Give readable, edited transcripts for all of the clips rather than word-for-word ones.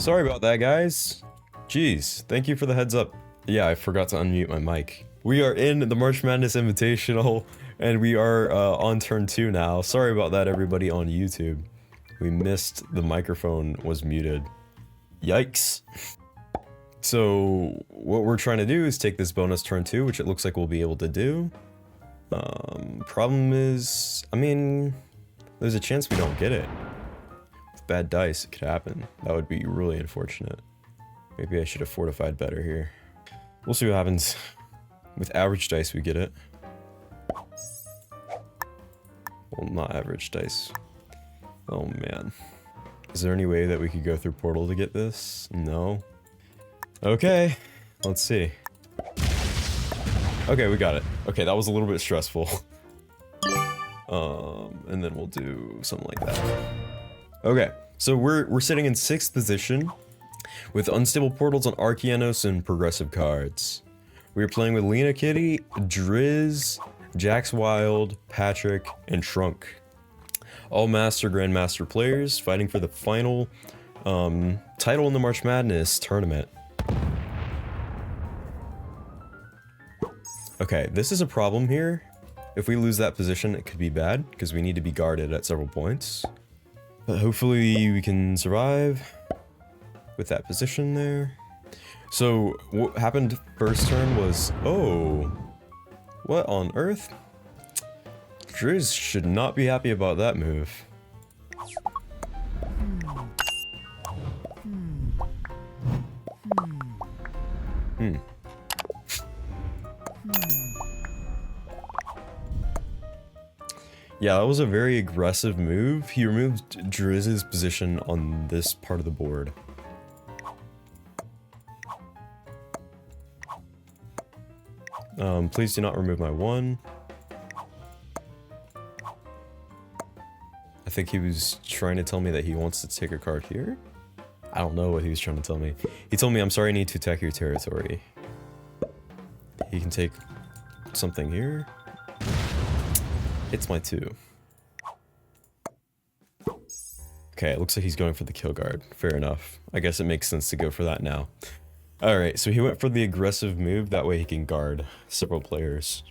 Sorry about that, guys. Jeez, thank you for the heads up. Yeah, I forgot to unmute my mic. We are in the March Madness Invitational, and we are on turn 2 now. Sorry about that, everybody on YouTube. We missed the microphone was muted. Yikes. So, what we're trying to do is take this bonus turn 2, which it looks like we'll be able to do. Problem is, I mean, there's a chance we don't get it. With bad dice, it could happen. That would be really unfortunate. Maybe I should have fortified better here. We'll see what happens. With average dice, we get it. Well, not average dice. Oh, man. Is there any way that we could go through Portal to get this? No. Okay. Let's see. Okay, we got it. Okay, that was a little bit stressful. And then we'll do something like that. Okay, so we're sitting in 6th position with unstable portals on Arkeanos and progressive cards. We are playing with Lina Kitty, Drizz, Jax Wydle, Patrik, and Shrunk. All Master Grandmaster players fighting for the final title in the March Madness tournament. Okay, this is a problem here. If we lose that position, it could be bad, because we need to be guarded at several points. But hopefully we can survive with that position there. So, what happened first turn was... Oh! What on earth? Drizz should not be happy about that move. Yeah, that was a very aggressive move. He removed Drizz's position on this part of the board. Please do not remove my 1. I think he was trying to tell me that he wants to take a card here. I don't know what he was trying to tell me. He told me, I'm sorry, I need to attack your territory. He can take something here. It's my 2. Okay, it looks like he's going for the kill guard. Fair enough. I guess it makes sense to go for that now. Alright, so he went for the aggressive move. That way he can guard several players.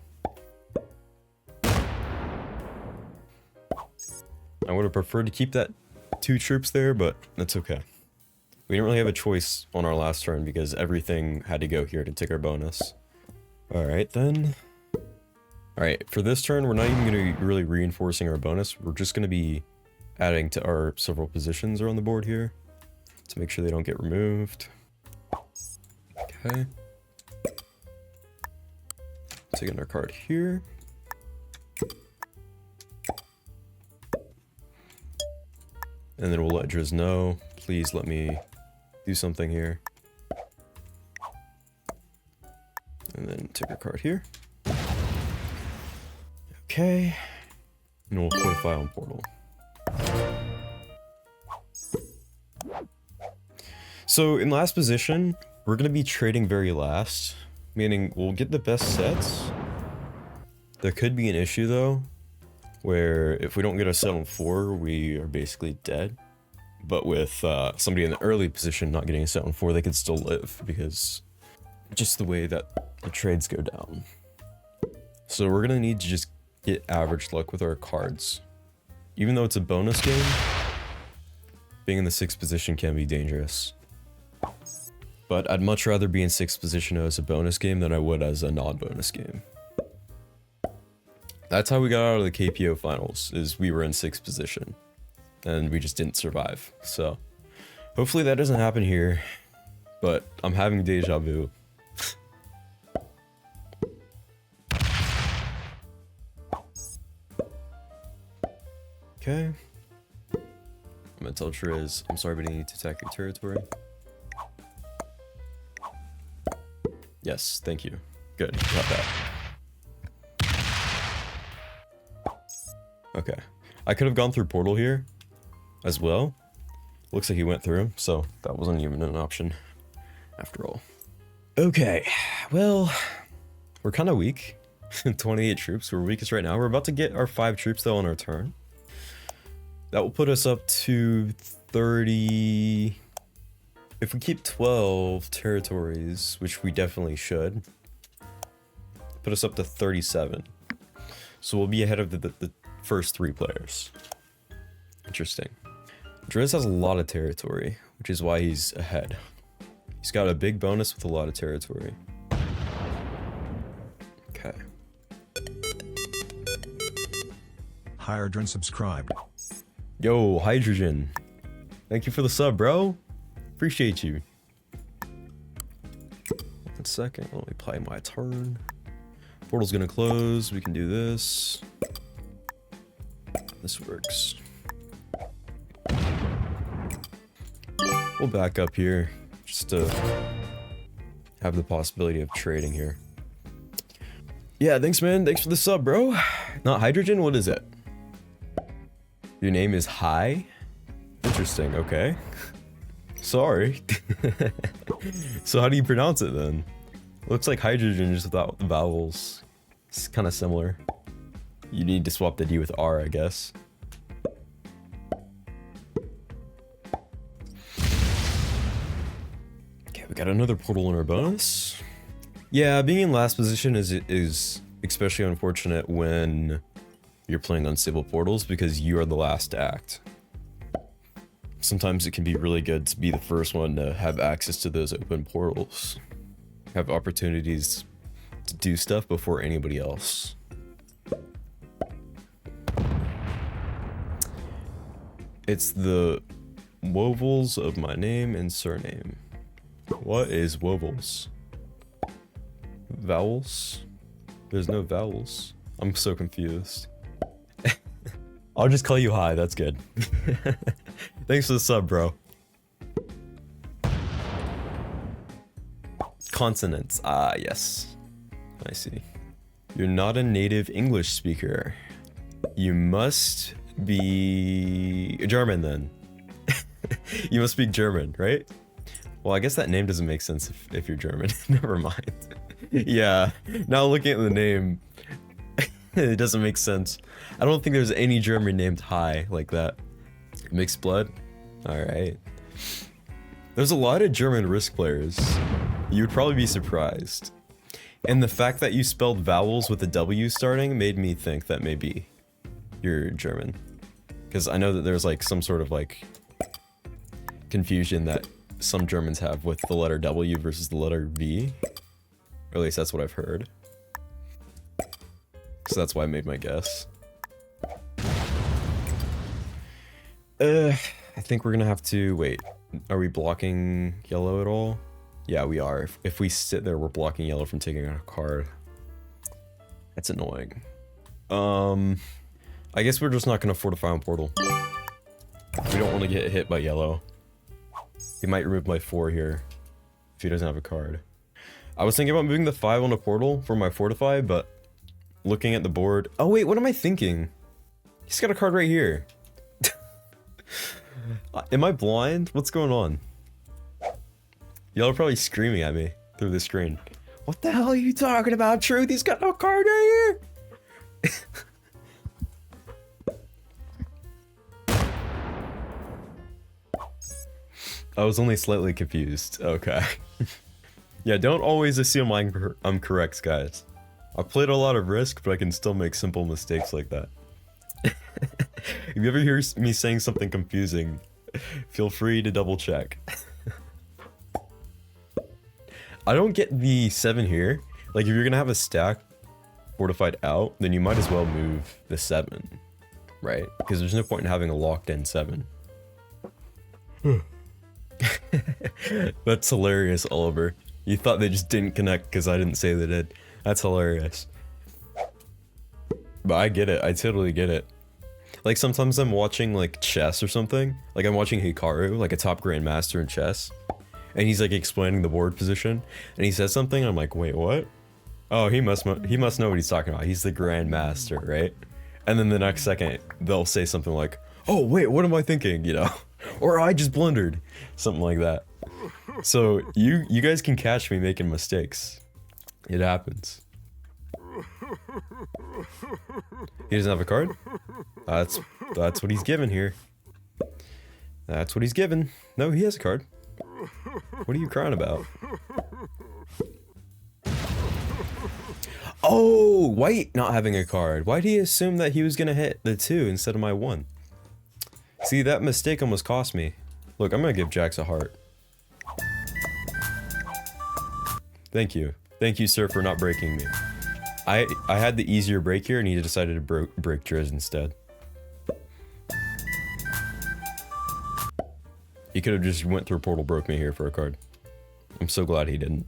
I would have preferred to keep that 2 troops there, but that's okay. We didn't really have a choice on our last turn because everything had to go here to take our bonus. Alright then. Alright, for this turn, we're not even going to be really reinforcing our bonus. We're just going to be adding to our several positions are on the board here to make sure they don't get removed. Okay. Taking our card here. And then we'll let Drizz know. Please let me do something here. And then take our card here. Okay. And we'll fortify on Portal. So in last position, we're going to be trading very last, meaning we'll get the best sets. There could be an issue though, where if we don't get a set on 4, we are basically dead. But with somebody in the early position not getting a set on 4, they could still live because just the way that the trades go down. So we're going to need to just get average luck with our cards. Even though it's a bonus game, being in the 6th position can be dangerous. But I'd much rather be in 6th position as a bonus game than I would as a non-bonus game. That's how we got out of the KPO finals, is we were in 6th position. And we just didn't survive. So, hopefully that doesn't happen here. But I'm having deja vu. Okay. I'm gonna tell Drizz, I'm sorry, but I need to attack your territory. Yes, thank you. Good, got that. Okay. I could have gone through Portal here as well. Looks like he went through, so that wasn't even an option after all. Okay, well, we're kind of weak. 28 troops, we're weakest right now. We're about to get our 5 troops though on our turn. That will put us up to 30... If we keep 12 territories, which we definitely should, put us up to 37. So we'll be ahead of the first 3 players. Interesting. Drizz has a lot of territory, which is why he's ahead. He's got a big bonus with a lot of territory. Okay. Hydrogen subscribed. Yo, Hydrogen. Thank you for the sub, bro. Appreciate you. 1 second, let me play my turn. Portal's gonna close, we can do this. This works. We'll back up here, just to have the possibility of trading here. Yeah, thanks man, thanks for the sub, bro. Not Hydrogen, what is it? Your name is Hi? Interesting, okay. Sorry. So how do you pronounce it then? Looks like hydrogen just without the vowels. It's kind of similar. You need to swap the D with R, I guess. Okay, we got another portal in our bonus. Yeah, being in last position is especially unfortunate when you're playing unstable portals because you are the last to act. Sometimes it can be really good to be the first one to have access to those open portals. Have opportunities to do stuff before anybody else. It's the wovels of my name and surname. What is wovels? Vowels? There's no vowels. I'm so confused. I'll just call you Hi, that's good. Thanks for the sub, bro. Consonants. Ah, yes. I see. You're not a native English speaker. You must be German then. You must speak German, right? Well, I guess that name doesn't make sense if you're German. Never mind. Yeah, now looking at the name, it doesn't make sense. I don't think there's any German named Hi like that. Mixed blood? Alright. There's a lot of German Risk players. You'd probably be surprised. And the fact that you spelled vowels with a W starting made me think that maybe you're German. Because I know that there's like some sort of like confusion that some Germans have with the letter W versus the letter V. Or at least that's what I've heard. So that's why I made my guess. I think we're gonna have to wait. Are we blocking yellow at all? Yeah, we are. If we sit there, we're blocking yellow from taking a card. That's annoying. I guess we're just not gonna fortify on portal. We don't want to get hit by yellow. He might remove my 4 here if he doesn't have a card. I was thinking about moving the 5 on a portal for my fortify, but looking at the board. Oh wait, what am I thinking? He's got a card right here. Am I blind? What's going on? Y'all are probably screaming at me through the screen. What the hell are you talking about, Truth? He's got no card right here! I was only slightly confused. Okay. Yeah, don't always assume I'm correct, guys. I've played a lot of Risk, but I can still make simple mistakes like that. If you ever hear me saying something confusing, feel free to double check. I don't get the 7 here. Like, if you're gonna have a stack fortified out, then you might as well move the 7, right? Because there's no point in having a locked in 7. That's hilarious, Oliver. You thought they just didn't connect because I didn't say they did. That's hilarious. But I get it. I totally get it. Like, sometimes I'm watching, like, chess or something. Like, I'm watching Hikaru, like a top grandmaster in chess. And he's, like, explaining the board position. And he says something, and I'm like, wait, what? Oh, he must know what he's talking about. He's the grandmaster, right? And then the next second, they'll say something like, oh, wait, what am I thinking, you know? Or I just blundered. Something like that. So, you guys can catch me making mistakes. It happens. He doesn't have a card? That's what he's given here. That's what he's given. No, he has a card. What are you crying about? Oh, White not having a card. Why did he assume that he was gonna hit the 2 instead of my 1? See, that mistake almost cost me. Look, I'm gonna give Jax a heart. Thank you. Thank you, sir, for not breaking me. I had the easier break here, and he decided to break Drizz instead. He could have just went through portal, broke me here for a card. I'm so glad he didn't.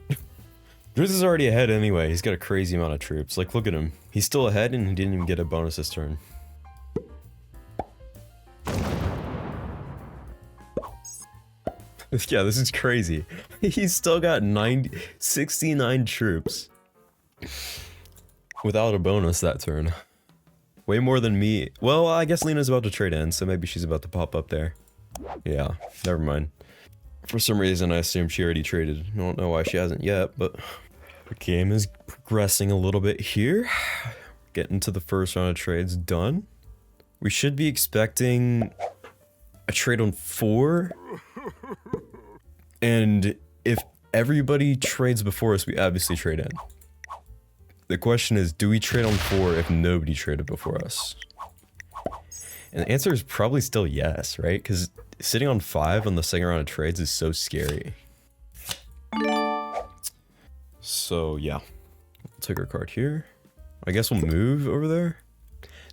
Drizz is already ahead anyway. He's got a crazy amount of troops. Like, look at him. He's still ahead, and he didn't even get a bonus this turn. Yeah, this is crazy. He's still got 69 troops. Without a bonus that turn. Way more than me. Well, I guess Lina's about to trade in, so maybe she's about to pop up there. Yeah, never mind. For some reason, I assumed she already traded. I don't know why she hasn't yet, but the game is progressing a little bit here. Getting to the first round of trades done. We should be expecting a trade on 4. And if everybody trades before us, we obviously trade in. The question is, do we trade on 4 if nobody traded before us? And the answer is probably still yes, right? Because sitting on 5 on the second round of trades is so scary. So yeah, we'll take our card here. I guess we'll move over there.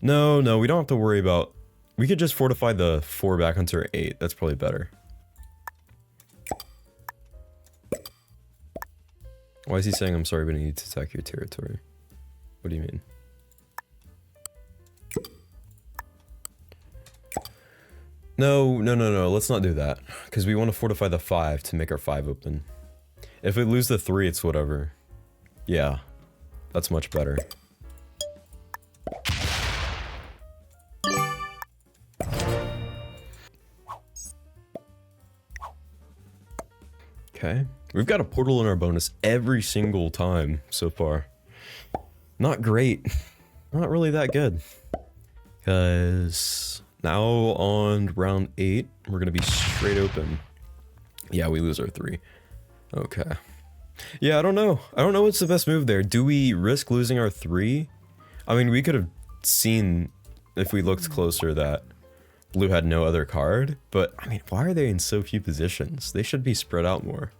No, we don't have to worry about. We could just fortify the 4 back onto our 8. That's probably better. Why is he saying I'm sorry, but I need to attack your territory? What do you mean? No, let's not do that. Because we want to fortify the 5 to make our 5 open. If we lose the 3, it's whatever. Yeah, that's much better. Okay. We've got a portal in our bonus every single time so far. Not great. Not really that good. Because now on round 8, we're going to be straight open. Yeah, we lose our 3. Okay. Yeah, I don't know. I don't know what's the best move there. Do we risk losing our 3? I mean, we could have seen, if we looked closer, that blue had no other card. But, I mean, why are they in so few positions? They should be spread out more.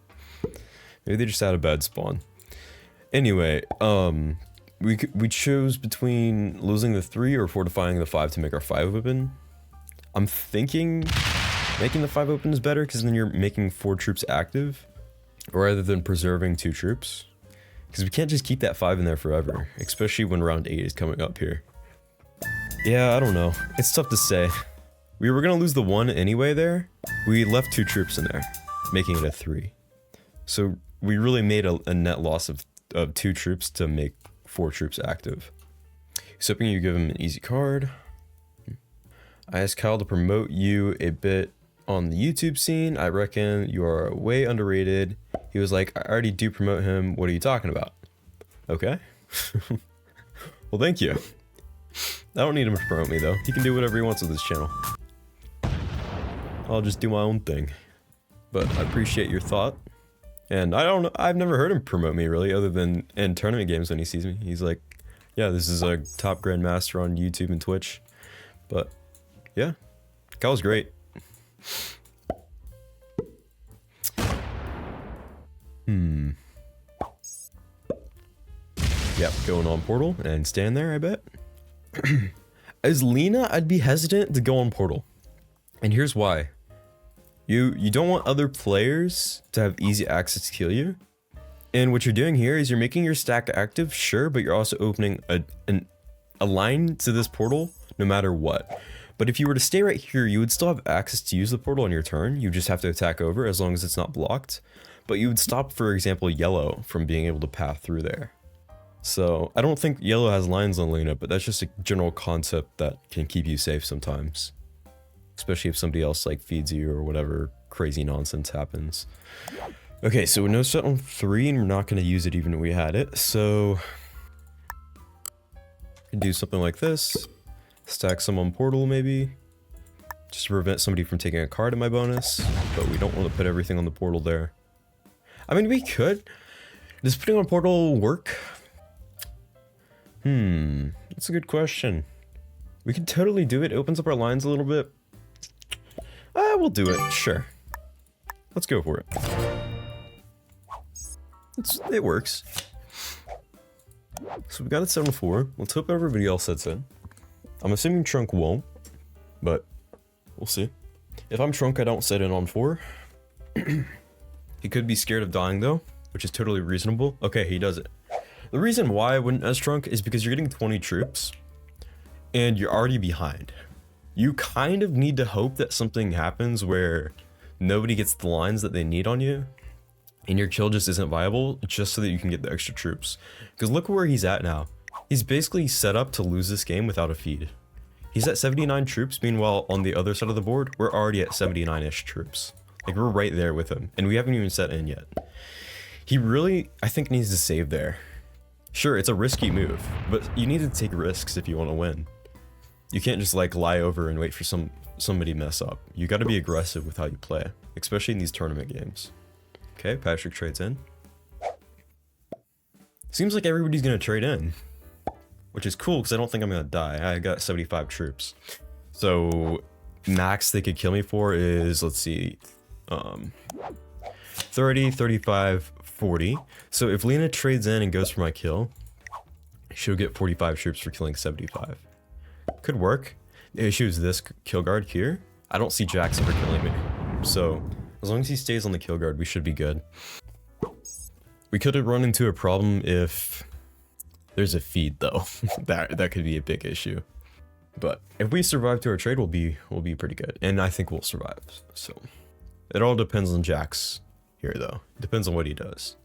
Maybe they just had a bad spawn. Anyway, we chose between losing the 3 or fortifying the 5 to make our 5 open. I'm thinking making the 5 open is better, because then you're making 4 troops active, rather than preserving 2 troops. Because we can't just keep that 5 in there forever, especially when round 8 is coming up here. Yeah, I don't know. It's tough to say. We were gonna lose the 1 anyway there. We left 2 troops in there, making it a 3. So we really made a net loss of 2 troops to make 4 troops active. He's hoping you give him an easy card. I asked Kyle to promote you a bit on the YouTube scene. I reckon you are way underrated. He was like, I already do promote him. What are you talking about? Okay. Well, thank you. I don't need him to promote me though. He can do whatever he wants with his channel. I'll just do my own thing. But I appreciate your thought. And I don't know, I've never heard him promote me really, other than in tournament games when he sees me. He's like, yeah, this is a top grandmaster on YouTube and Twitch. But yeah, Kyle's great. Yep, going on portal and stand there, I bet. As Lina, I'd be hesitant to go on portal. And here's why. You don't want other players to have easy access to kill you. And what you're doing here is you're making your stack active, sure, but you're also opening a line to this portal no matter what. But if you were to stay right here, you would still have access to use the portal on your turn. You just have to attack over as long as it's not blocked. But you would stop, for example, yellow from being able to path through there. So I don't think yellow has lines on Lina, but that's just a general concept that can keep you safe sometimes. Especially if somebody else like feeds you or whatever crazy nonsense happens. Okay, so no set on 3 and we're not going to use it even if we had it. So we can do something like this. Stack some on portal maybe. Just to prevent somebody from taking a card in my bonus. But we don't want to put everything on the portal there. I mean, we could. Does putting on portal work? That's a good question. We could totally do it. It opens up our lines a little bit. We'll do it. Sure. Let's go for it. It works. So we got it set on 4. Let's hope everybody else sets in. I'm assuming Trunk won't, but we'll see. If I'm Trunk, I don't set in on 4. He could be scared of dying though, which is totally reasonable. Okay, he does it. The reason why I wouldn't as Trunk is because you're getting 20 troops and you're already behind. You kind of need to hope that something happens where nobody gets the lines that they need on you and your kill just isn't viable just so that you can get the extra troops. Because look where he's at now. He's basically set up to lose this game without a feed. He's at 79 troops, meanwhile on the other side of the board, we're already at 79-ish troops. Like, we're right there with him, and we haven't even set in yet. He really, I think, needs to save there. Sure, it's a risky move, but you need to take risks if you want to win. You can't just, like, lie over and wait for somebody to mess up. You gotta be aggressive with how you play, especially in these tournament games. Okay, Patrik trades in. Seems like everybody's gonna trade in, which is cool because I don't think I'm gonna die. I got 75 troops. So max they could kill me for is, let's see, 30, 35, 40. So if Lina trades in and goes for my kill, she'll get 45 troops for killing 75. Could work. The issue is this kill guard here. I don't see Jax ever killing me. So as long as he stays on the kill guard, we should be good. We could have run into a problem if there's a feed though. that could be a big issue. But if we survive to our trade, we'll be pretty good. And I think we'll survive. So it all depends on Jax here though. Depends on what he does.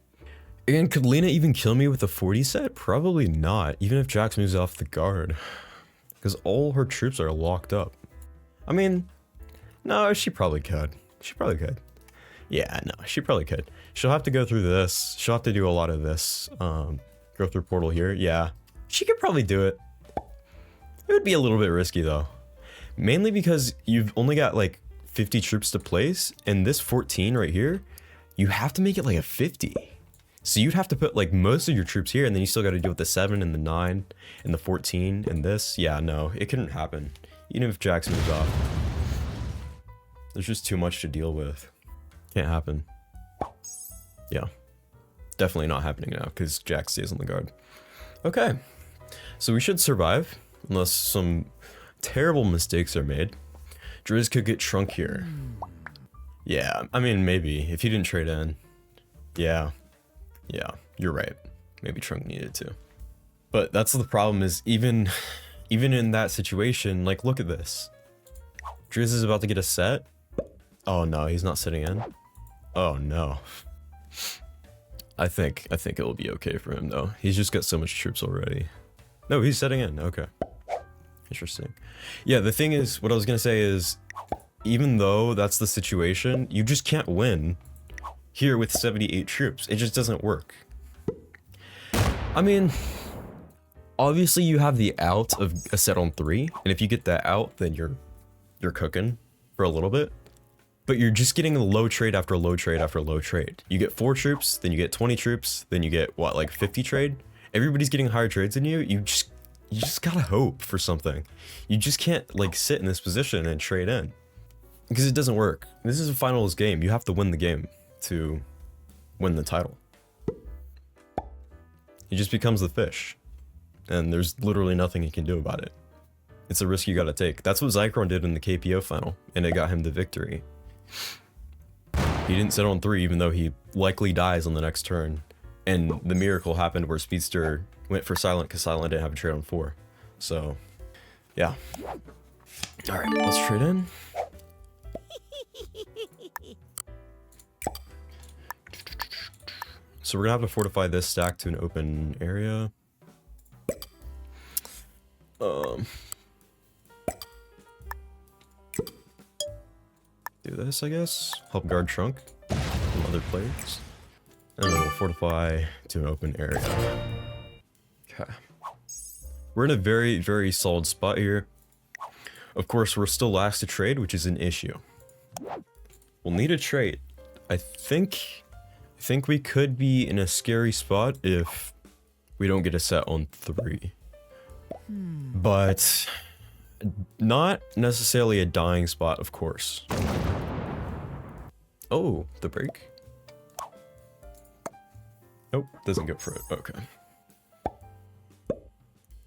And could Lina even kill me with a 40 set? Probably not, even if Jax moves off the guard. Because all her troops are locked up. I mean, no, she probably could. She probably could. Yeah, no, she probably could. She'll have to go through this. She'll have to do a lot of this. Go through portal here. Yeah, she could probably do it. It would be a little bit risky though. Mainly because you've only got like 50 troops to place. And this 14 right here, you have to make it like a 50. So you'd have to put like most of your troops here, and then you still got to deal with the 7 and the 9 and the 14 and this. Yeah, no, it couldn't happen. Even if Jax moves off. There's just too much to deal with. Can't happen. Yeah. Definitely not happening now, because Jax stays on the guard. Okay. So we should survive, unless some terrible mistakes are made. Drizz could get Trunk here. Yeah, I mean, maybe, if he didn't trade in. Yeah. Yeah, you're right. Maybe Trunk needed to. But that's the problem is even in that situation, like look at this. Drizz is about to get a set. Oh no, he's not sitting in. Oh no. I think it will be okay for him though. He's just got so much troops already. No, he's setting in. Okay. Interesting. Yeah, the thing is, what I was gonna say is, even though that's the situation, you just can't win here with 78 troops. It just doesn't work. I mean, obviously you have the out of a set on 3, and if you get that out, then you're cooking for a little bit. But you're just getting a low trade after low trade after low trade. You get 4 troops, then you get 20 troops, then you get what, like 50 trade? Everybody's getting higher trades than you. You just gotta hope for something. You just can't like sit in this position and trade in, because it doesn't work. This is a finals game. You have to win the game to win the title. He just becomes the fish, and there's literally nothing he can do about it. It's a risk you gotta take. That's what Zychron did in the KPO final, and it got him the victory. He didn't sit on 3, even though he likely dies on the next turn. And the miracle happened where Speedster went for Silent because Silent didn't have a trade on 4. So, yeah. Alright, let's trade in. So we're gonna have to fortify this stack to an open area. Do this, I guess. Help guard Trunk from other players. And then we'll fortify to an open area. Okay. We're in a very, very solid spot here. Of course, we're still last to trade, which is an issue. We'll need a trade. I think I think we could be in a scary spot if we don't get a set on 3. But not necessarily a dying spot, of course. Oh, the break. Nope, doesn't go for it. Okay.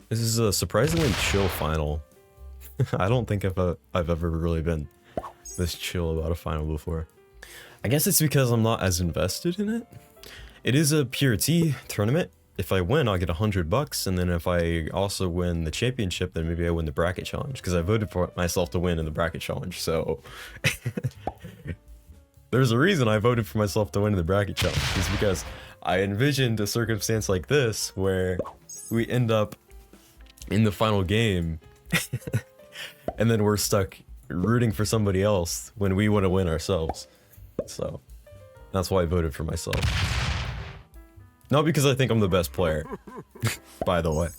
This is a surprisingly chill final. I don't think I've ever really been this chill about a final before. I guess it's because I'm not as invested in it. It is a pure T tournament. If I win, I'll get $100, and then if I also win the championship, then maybe I win the bracket challenge, because I voted for myself to win in the bracket challenge, so... There's a reason I voted for myself to win in the bracket challenge, is because I envisioned a circumstance like this, where we end up in the final game, and then we're stuck rooting for somebody else when we want to win ourselves. So, that's why I voted for myself. Not because I think I'm the best player, by the way.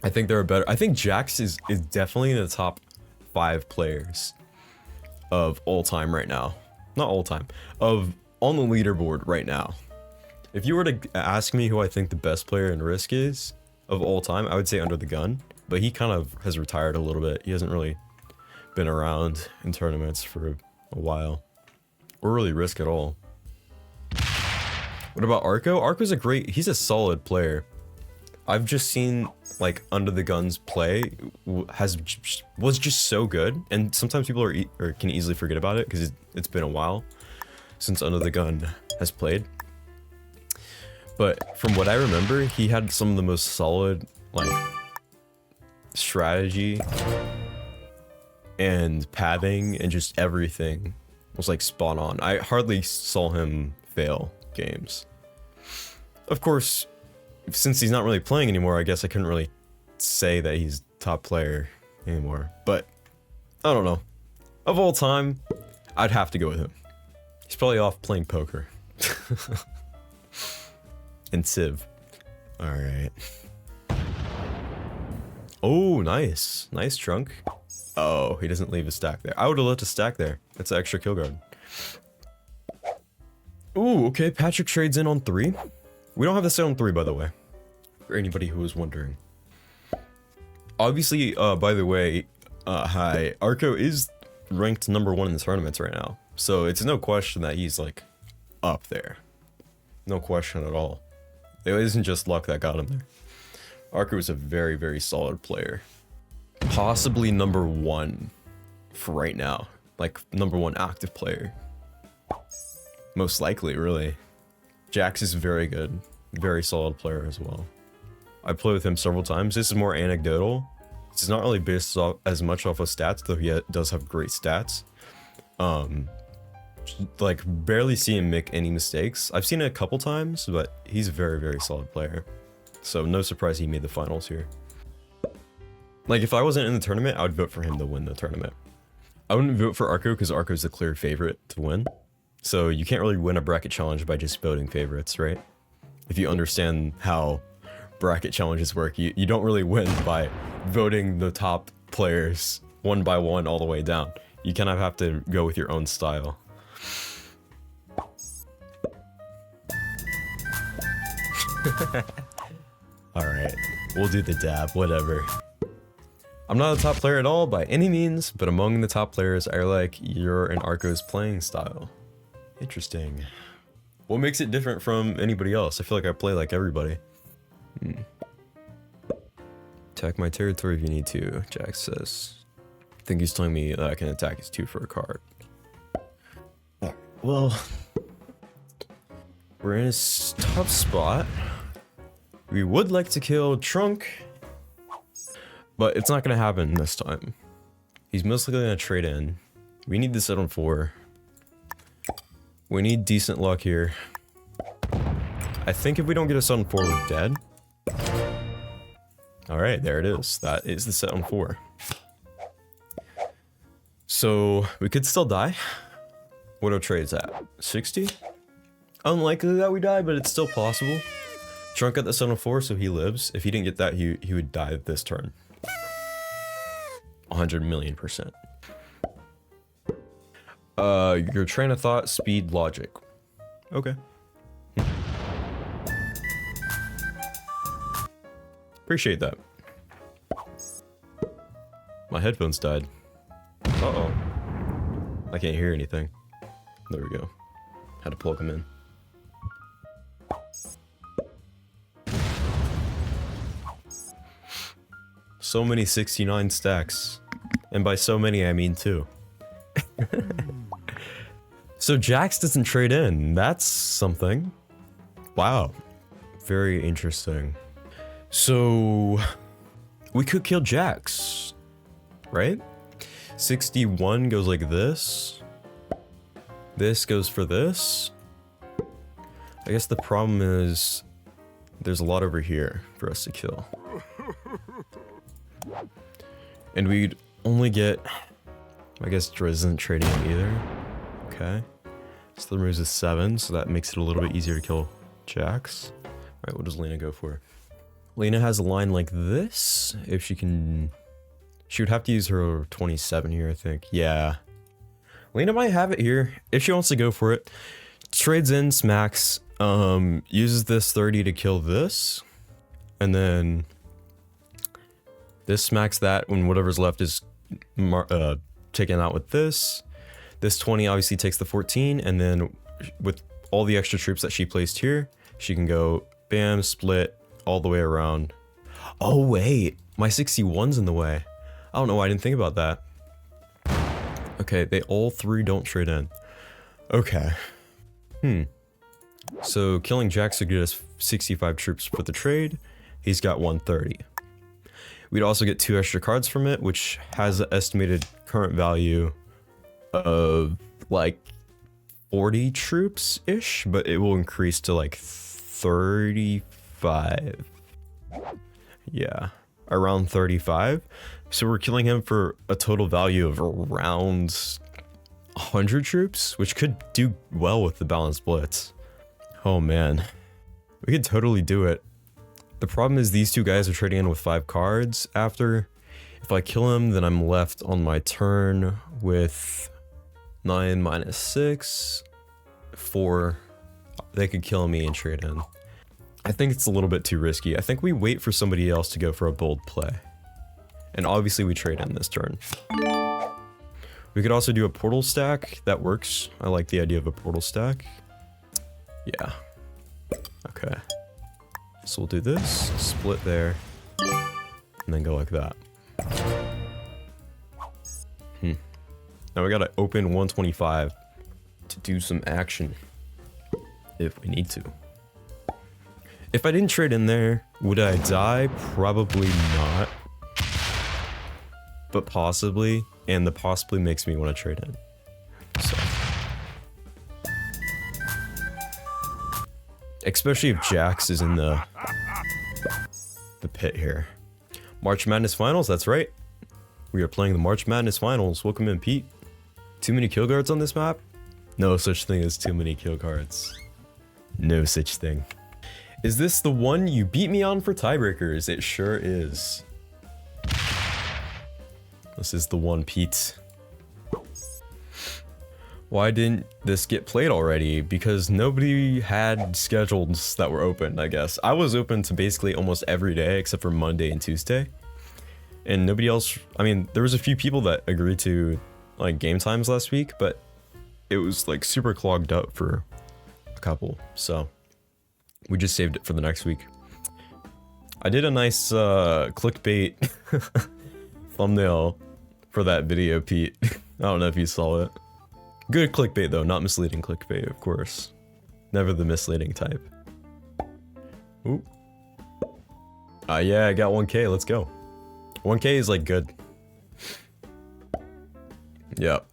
I think there are better. I think Jax is definitely in the top 5 players of all time right now. Not all time, on the leaderboard right now. If you were to ask me who I think the best player in Risk is of all time, I would say Under the Gun, but he kind of has retired a little bit. He hasn't really been around in tournaments for a while, or really Risk at all. What about Arko? Arko's he's a solid player. I've just seen like Under the Gun's play was just so good, and sometimes people can easily forget about it because it's been a while since Under the Gun has played. But from what I remember, he had some of the most solid like strategy and pathing, and just everything was like spot on. I hardly saw him fail games. Of course, since he's not really playing anymore, I guess I couldn't really say that he's top player anymore. But I don't know. Of all time, I'd have to go with him. He's probably off playing poker. And Civ. Alright. Oh, nice. Nice trunk. Oh, he doesn't leave a stack there. I would have left a stack there. That's an extra kill guard. Ooh, okay. Patrik trades in on 3. We don't have the set on 3, by the way. For anybody who was wondering. Obviously, by the way, hi. Arko is ranked #1 in the tournaments right now. So it's no question that he's, like, up there. No question at all. It isn't just luck that got him there. Arko is a very, very solid player. Possibly #1 for right now. Like, #1 active player. Most likely, really. Jax is very good. Very solid player as well. I played with him several times. This is more anecdotal. It's not really based off as much off of stats, though he does have great stats. Like, barely see him make any mistakes. I've seen it a couple times, but he's a very, very solid player. So no surprise he made the finals here. Like, if I wasn't in the tournament, I would vote for him to win the tournament. I wouldn't vote for Arko because Arko's the clear favorite to win. So you can't really win a bracket challenge by just voting favorites, right? If you understand how bracket challenges work, you don't really win by voting the top players one by one all the way down. You kind of have to go with your own style. Alright, we'll do the dab, whatever. I'm not a top player at all by any means, but among the top players, I like your and Arko's playing style. Interesting. What makes it different from anybody else? I feel like I play like everybody. Attack my territory if you need to, Jax says. I think he's telling me that I can attack his 2 for a card. Alright, well, we're in a tough spot. We would like to kill Trunk, but it's not going to happen this time. He's most likely going to trade in. We need the set on 4. We need decent luck here. I think if we don't get a set on 4, we're dead. Alright, there it is. That is the set on 4. So, we could still die. What are trades at? 60? Unlikely that we die, but it's still possible. Trunk got the set on 4, so he lives. If he didn't get that, he would die this turn. 100,000,000%. Your train of thought, speed, logic. Okay. Appreciate that. My headphones died. Uh-oh. I can't hear anything. There we go. Had to plug them in. So many 69 stacks. And by so many, I mean 2. So Jax doesn't trade in. That's something. Wow. Very interesting. So we could kill Jax, right? 61 goes like this. This goes for this. I guess the problem is there's a lot over here for us to kill. And we'd only get, I guess Drizz isn't trading in either. Okay. So the removes a 7, so that makes it a little bit easier to kill Jax. Alright, what does Lina go for? Lina has a line like this. If she can... She would have to use her 27 here, I think. Yeah. Lina might have it here, if she wants to go for it. Trades in, smacks, uses this 30 to kill this. And then... This smacks that when whatever's left is taken out with this. This 20 obviously takes the 14, and then with all the extra troops that she placed here, she can go bam, split all the way around. Oh wait, my 61's in the way. I don't know why I didn't think about that. Okay, they all 3 don't trade in. Okay. So killing Jax would get us 65 troops for the trade. He's got 130. We'd also get 2 extra cards from it, which has an estimated current value of like 40 troops-ish, but it will increase to like 35. Yeah, around 35. So we're killing him for a total value of around 100 troops, which could do well with the balanced blitz. Oh man, we could totally do it. The problem is these 2 guys are trading in with 5 cards after. If I kill him, then I'm left on my turn with 9 minus 6, 4. They could kill me and trade in. I think it's a little bit too risky. I think we wait for somebody else to go for a bold play. And obviously we trade in this turn. We could also do a portal stack. That works. I like the idea of a portal stack. Yeah. Okay. So we'll do this, split there, and then go like that. Now we gotta open 125 to do some action, if we need to. If I didn't trade in there, would I die? Probably not. But possibly, and the possibly makes me want to trade in. So. Especially if Jax is in the pit here. March Madness Finals, that's right. We are playing the March Madness Finals. Welcome in, Pete. Too many kill guards on this map? No such thing as too many kill cards. No such thing. Is this the one you beat me on for tiebreakers? It sure is. This is the one, Pete. Why didn't this get played already? Because nobody had schedules that were open, I guess. I was open to basically almost every day except for Monday and Tuesday. And nobody else, I mean, there was a few people that agreed to like game times last week, but it was like super clogged up for a couple. So we just saved it for the next week. I did a nice clickbait thumbnail for that video, Pete. I don't know if you saw it. Good clickbait though, not misleading clickbait, of course. Never the misleading type. Ooh. Yeah, I got 1K, let's go. 1K is like good. Yep.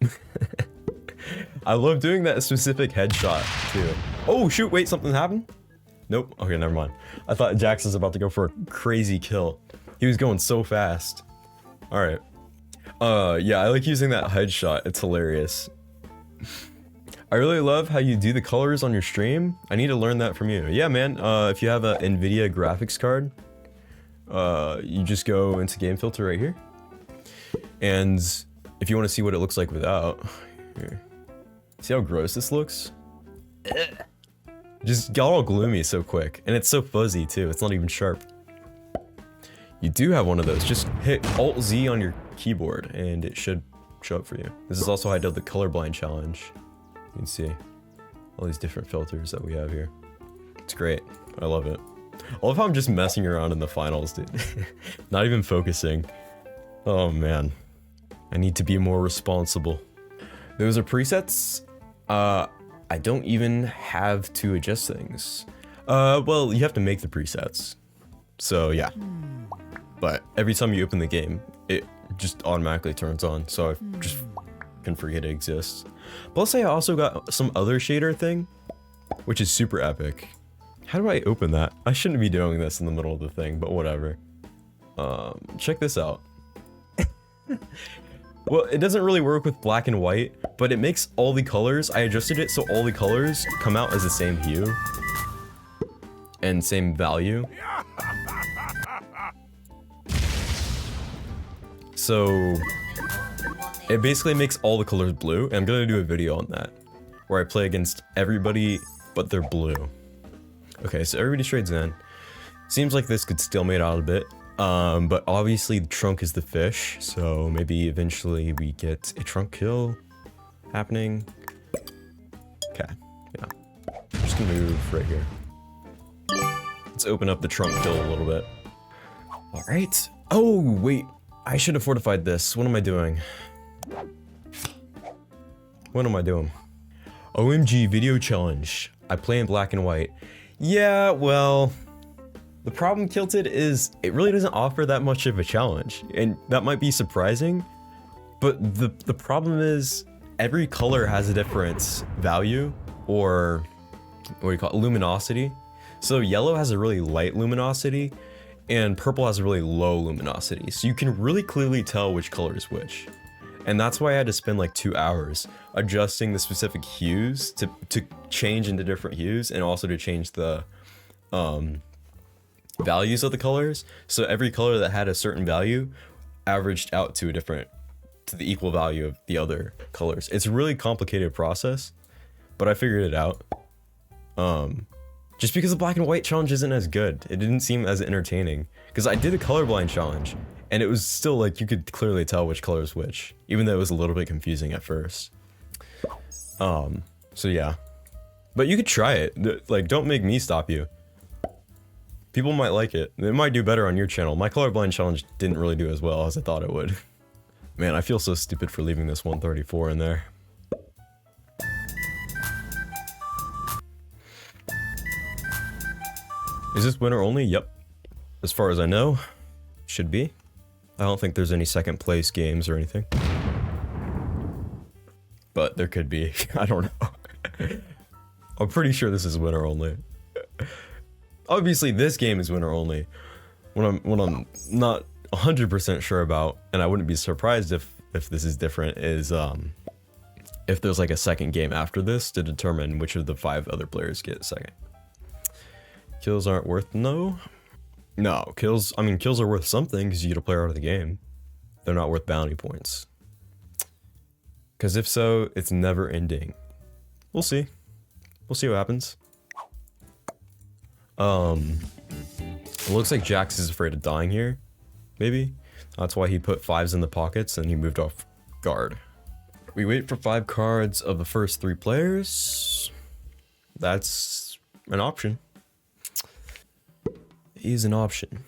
I love doing that specific headshot too. Oh shoot, wait, something happened? Nope, okay, never mind. I thought Jax was about to go for a crazy kill. He was going so fast. Alright. Yeah, I like using that headshot, it's hilarious. I really love how you do the colors on your stream. I need to learn that from you. Yeah, man, if you have a NVIDIA graphics card, you just go into game filter right here. And if you want to see what it looks like without, here. See how gross this looks? Just got all gloomy so quick. And it's so fuzzy too, it's not even sharp. You do have one of those. Just hit Alt-Z on your keyboard and it should show up for you. This is also how I did the colorblind challenge. You can see all these different filters that we have here. It's great. I love it. I love how I'm just messing around in the finals, dude. Not even focusing. Oh man. I need to be more responsible. Those are presets. I don't even have to adjust things. Well, you have to make the presets. So yeah. But every time you open the game, it just automatically turns on. So I just can forget it exists. Plus I also got some other shader thing, which is super epic. How do I open that? I shouldn't be doing this in the middle of the thing, but whatever. Check this out. Well, it doesn't really work with black and white, but it makes all the colors. I adjusted it so all the colors come out as the same hue and same value. So it basically makes all the colors blue, and I'm gonna do a video on that where I play against everybody but they're blue. Okay, so everybody trades in. Seems like this could stalemate out a bit. But obviously the trunk is the fish, so maybe eventually we get a trunk kill happening. Okay, yeah. I'm just gonna move right here. Let's open up the trunk kill a little bit. Alright. Oh, wait. I should have fortified this. What am I doing? What am I doing? OMG video challenge. I play in black and white. Yeah, well... The problem, Kilted, is it really doesn't offer that much of a challenge, and that might be surprising, but the problem is every color has a different value, or what do you call it, luminosity. So yellow has a really light luminosity, and purple has a really low luminosity, so you can really clearly tell which color is which. And that's why I had to spend like 2 hours adjusting the specific hues to change into different hues, and also to change the values of the colors, so every color that had a certain value averaged out to the equal value of the other colors. It's a really complicated process, but I figured it out. Just because the black and white challenge isn't as good, it didn't seem as entertaining, because I did a colorblind challenge and it was still like you could clearly tell which color is which, even though it was a little bit confusing at first. So yeah, but you could try it. Like, don't make me stop you. People might like it. It might do better on your channel. My colorblind challenge didn't really do as well as I thought it would. Man, I feel so stupid for leaving this 134 in there. Is this winner only? Yep. As far as I know, should be. I don't think there's any second place games or anything. But there could be. I don't know. I'm pretty sure this is winner only. Obviously, this game is winner only. What I'm not 100% sure about, and I wouldn't be surprised if this is different, is if there's like a second game after this to determine which of the 5 other players get second. Kills aren't worth no, kills. I mean, kills are worth something because you get a player out of the game. They're not worth bounty points. Because if so, it's never ending. We'll see. We'll see what happens. It looks like Jax is afraid of dying here, maybe. That's why he put 5s in the pockets and he moved off guard. We wait for 5 cards of the first 3 players. That's an option. He's an option.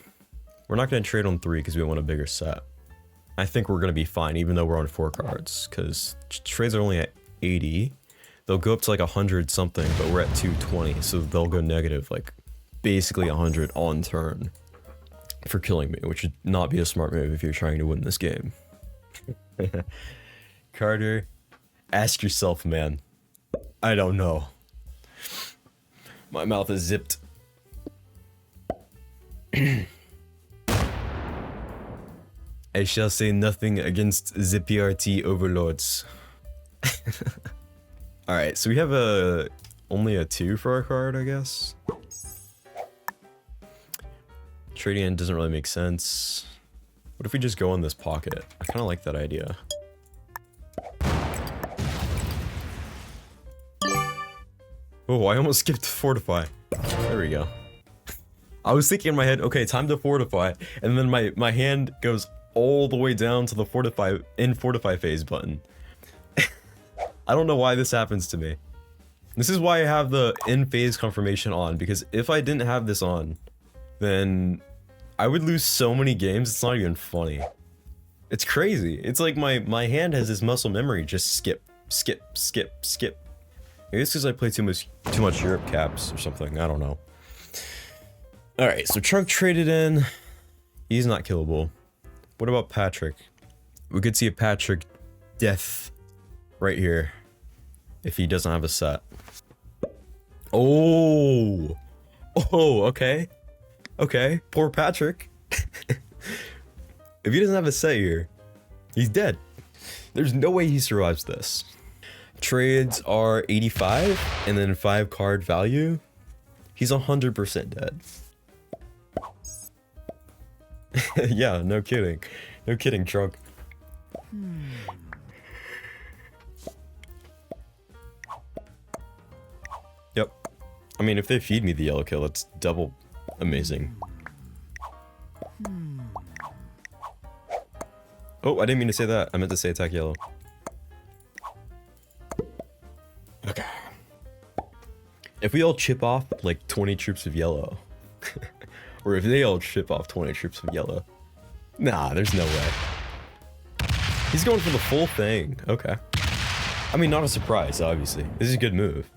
We're not going to trade on 3 because we want a bigger set. I think we're going to be fine even though we're on 4 cards, because trades are only at 80. They'll go up to like 100 something, but we're at 220, so they'll go negative like basically 100 on turn for killing me, which would not be a smart move if you're trying to win this game. Carter, ask yourself, man. I don't know. My mouth is zipped. I shall say nothing against the PRT overlords. Alright, so we have only a 2 for our card, I guess. Trading in doesn't really make sense. What if we just go in this pocket? I kind of like that idea. Oh, I almost skipped Fortify. There we go. I was thinking in my head, okay, time to fortify, and then my hand goes all the way down to the fortify phase button. I don't know why this happens to me. This is why I have the in phase confirmation on, because if I didn't have this on, then I would lose so many games, it's not even funny. It's crazy. It's like my hand has this muscle memory, just skip, skip, skip, skip. Maybe it's because I play too much Europe caps or something, I don't know. Alright, so Trunk traded in. He's not killable. What about Patrik? We could see a Patrik death right here if he doesn't have a set. Oh, okay, poor Patrik. If he doesn't have a set here, he's dead. There's no way he survives this. Trades are 85 and then 5 card value. He's 100% dead. Yeah, no kidding, Trunk. Yep. I mean, if they feed me the yellow kill, it's double amazing. Oh, I didn't mean to say that. I meant to say attack yellow. Okay. If we all chip off like 20 troops of yellow, or if they all chip off 20 troops of yellow, nah, there's no way. He's going for the full thing. Okay. I mean, not a surprise, obviously. This is a good move.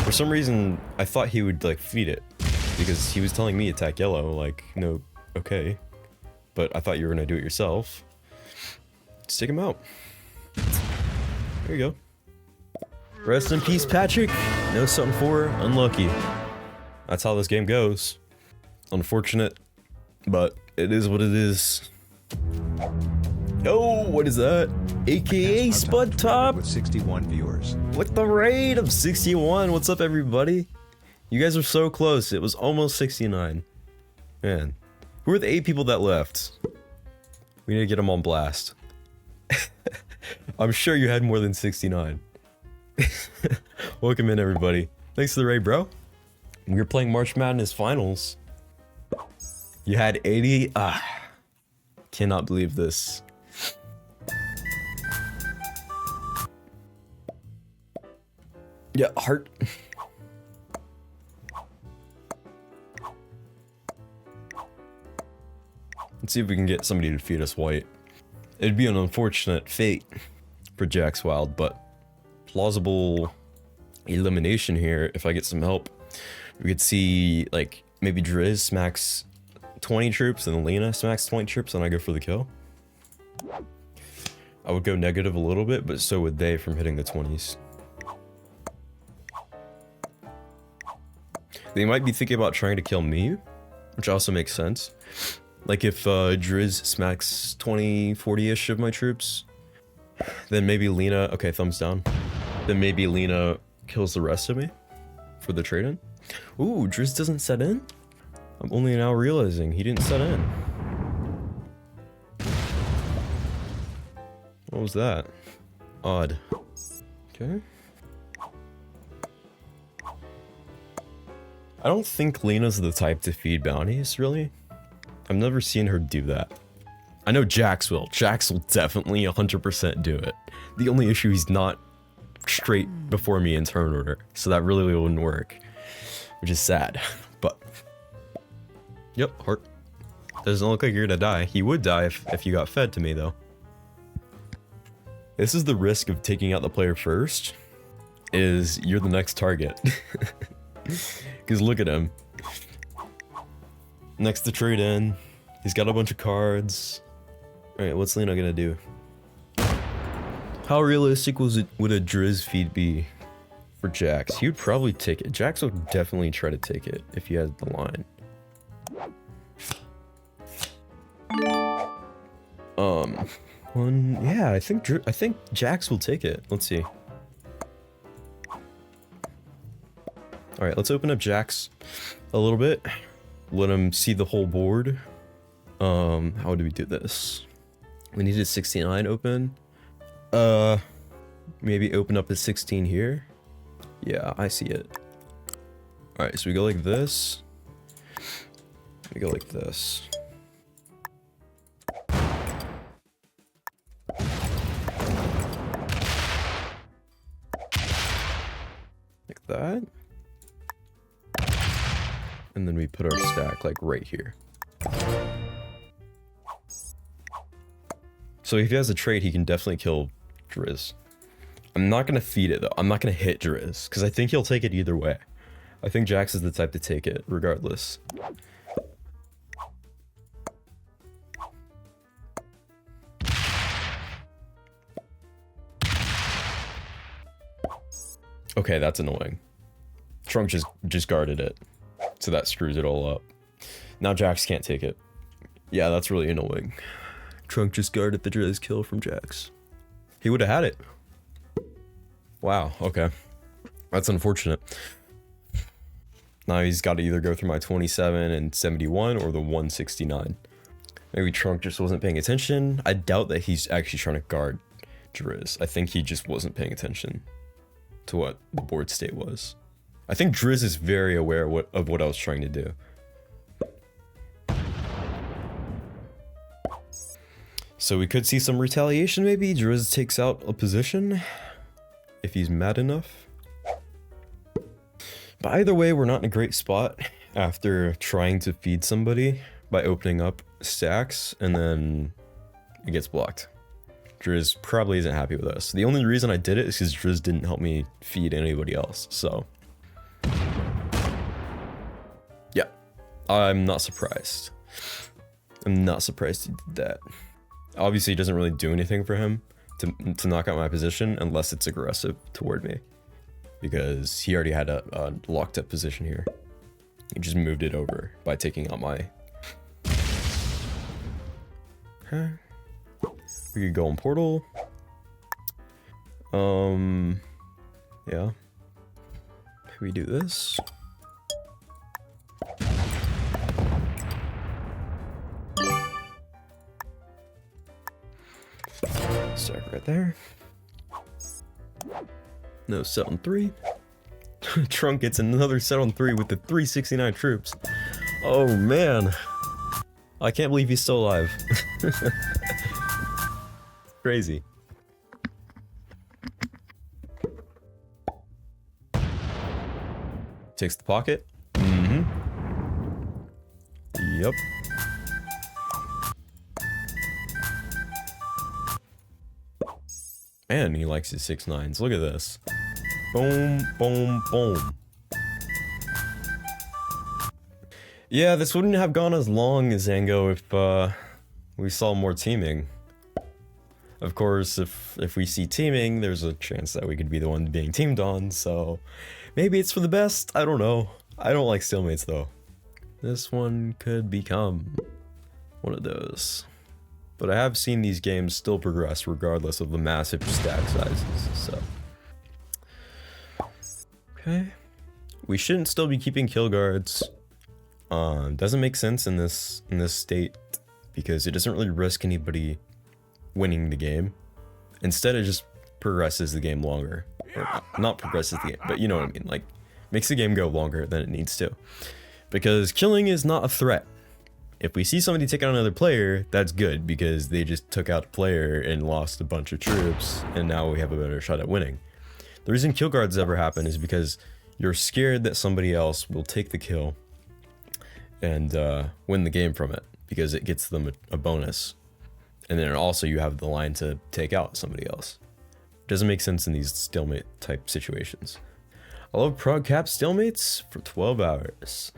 For some reason, I thought he would like feed it, because he was telling me attack yellow, like, no, okay. But I thought you were gonna do it yourself. Just take him out. There you go. Rest in peace, Patrik. No something for, unlucky. That's how this game goes. Unfortunate, but it is what it is. Oh, what is that? AKA Spud Top with 61 viewers. with the raid of 61. What's up, everybody? You guys are so close. It was almost 69. Man, who are the 8 people that left? We need to get them on blast. I'm sure you had more than 69. Welcome in, everybody. Thanks for the raid, bro. We were playing March Madness Finals. You had 80. Cannot believe this. Yeah, heart. Let's see if we can get somebody to feed us white. It'd be an unfortunate fate for Jax Wydle, but plausible elimination here. If I get some help, we could see like maybe Drizz smacks 20 troops and Lina smacks 20 troops and I go for the kill. I would go negative a little bit, but so would they from hitting the 20s. They might be thinking about trying to kill me, which also makes sense. Like if Drizz smacks 20, 40-ish of my troops, then maybe Lina, okay, thumbs down. Then maybe Lina kills the rest of me for the trade-in. Ooh, Drizz doesn't set in? I'm only now realizing he didn't set in. What was that? Odd. Okay. I don't think Lina's the type to feed bounties, really. I've never seen her do that. I know Jax will. Jax will definitely 100% do it. The only issue, he's not straight before me in turn order, so that really wouldn't work, which is sad. But yep, heart. Doesn't look like you're gonna die. He would die if you got fed to me, though. This is the risk of taking out the player first, is you're the next target. Because look at him. Next to trade in, he's got a bunch of cards. Alright, what's Lina gonna do? How realistic would a Drizz feed be for Jax? He would probably take it. Jax would definitely try to take it if he had the line. Yeah, I think Jax will take it. Let's see. Alright, let's open up Jax a little bit. Let him see the whole board. How do we do this? We need a 69 open. Maybe open up a 16 here. Yeah, I see it. Alright, so we go like this. Let me go like this. Like that. And then we put our stack like right here. So if he has a trade, he can definitely kill Drizz. I'm not gonna feed it though. I'm not gonna hit Drizz because I think he'll take it either way. I think Jax is the type to take it regardless. Okay, that's annoying. Trunk just guarded it, so that screws it all up. Now Jax can't take it. Yeah, that's really annoying. Trunk just guarded the Drizz kill from Jax. He would have had it. Wow, okay. That's unfortunate. Now he's got to either go through my 27 and 71 or the 169. Maybe Trunk just wasn't paying attention. I doubt that he's actually trying to guard Drizz. I think he just wasn't paying attention to what the board state was. I think Drizz is very aware of what I was trying to do. So we could see some retaliation maybe. Drizz takes out a position if he's mad enough. But either way, we're not in a great spot after trying to feed somebody by opening up stacks and then it gets blocked. Drizz probably isn't happy with us. The only reason I did it is because Drizz didn't help me feed anybody else, so. Yeah, I'm not surprised. I'm not surprised he did that. Obviously, it doesn't really do anything for him to knock out my position unless it's aggressive toward me. Because he already had a locked up position here. He just moved it over by taking out my... Okay. We could go on portal. Yeah. We do this. Stack right there. No set on 3. Trunk gets another set on 3 with the 369 troops. Oh man. I can't believe he's still alive. Crazy. Takes the pocket. Mm-hmm. Yep. And he likes his 6-9s. Look at this. Boom, boom, boom. Yeah, this wouldn't have gone as long as Zango if we saw more teaming. Of course, if we see teaming, there's a chance that we could be the one being teamed on, so maybe it's for the best. I don't know. I don't like stalemates though. This one could become one of those. But I have seen these games still progress regardless of the massive stack sizes, so. Okay. We shouldn't still be keeping kill guards. Doesn't make sense in this state because it doesn't really risk anybody winning the game. Instead, it just progresses the game longer. Or not progresses the game, but you know what I mean. Like, makes the game go longer than it needs to. Because killing is not a threat. If we see somebody take out another player, that's good because they just took out a player and lost a bunch of troops, and now we have a better shot at winning. The reason kill guards ever happen is because you're scared that somebody else will take the kill and win the game from it because it gets them a bonus. And then also you have the line to take out somebody else. Doesn't make sense in these stalemate type situations. I love prog cap stalemates for 12 hours.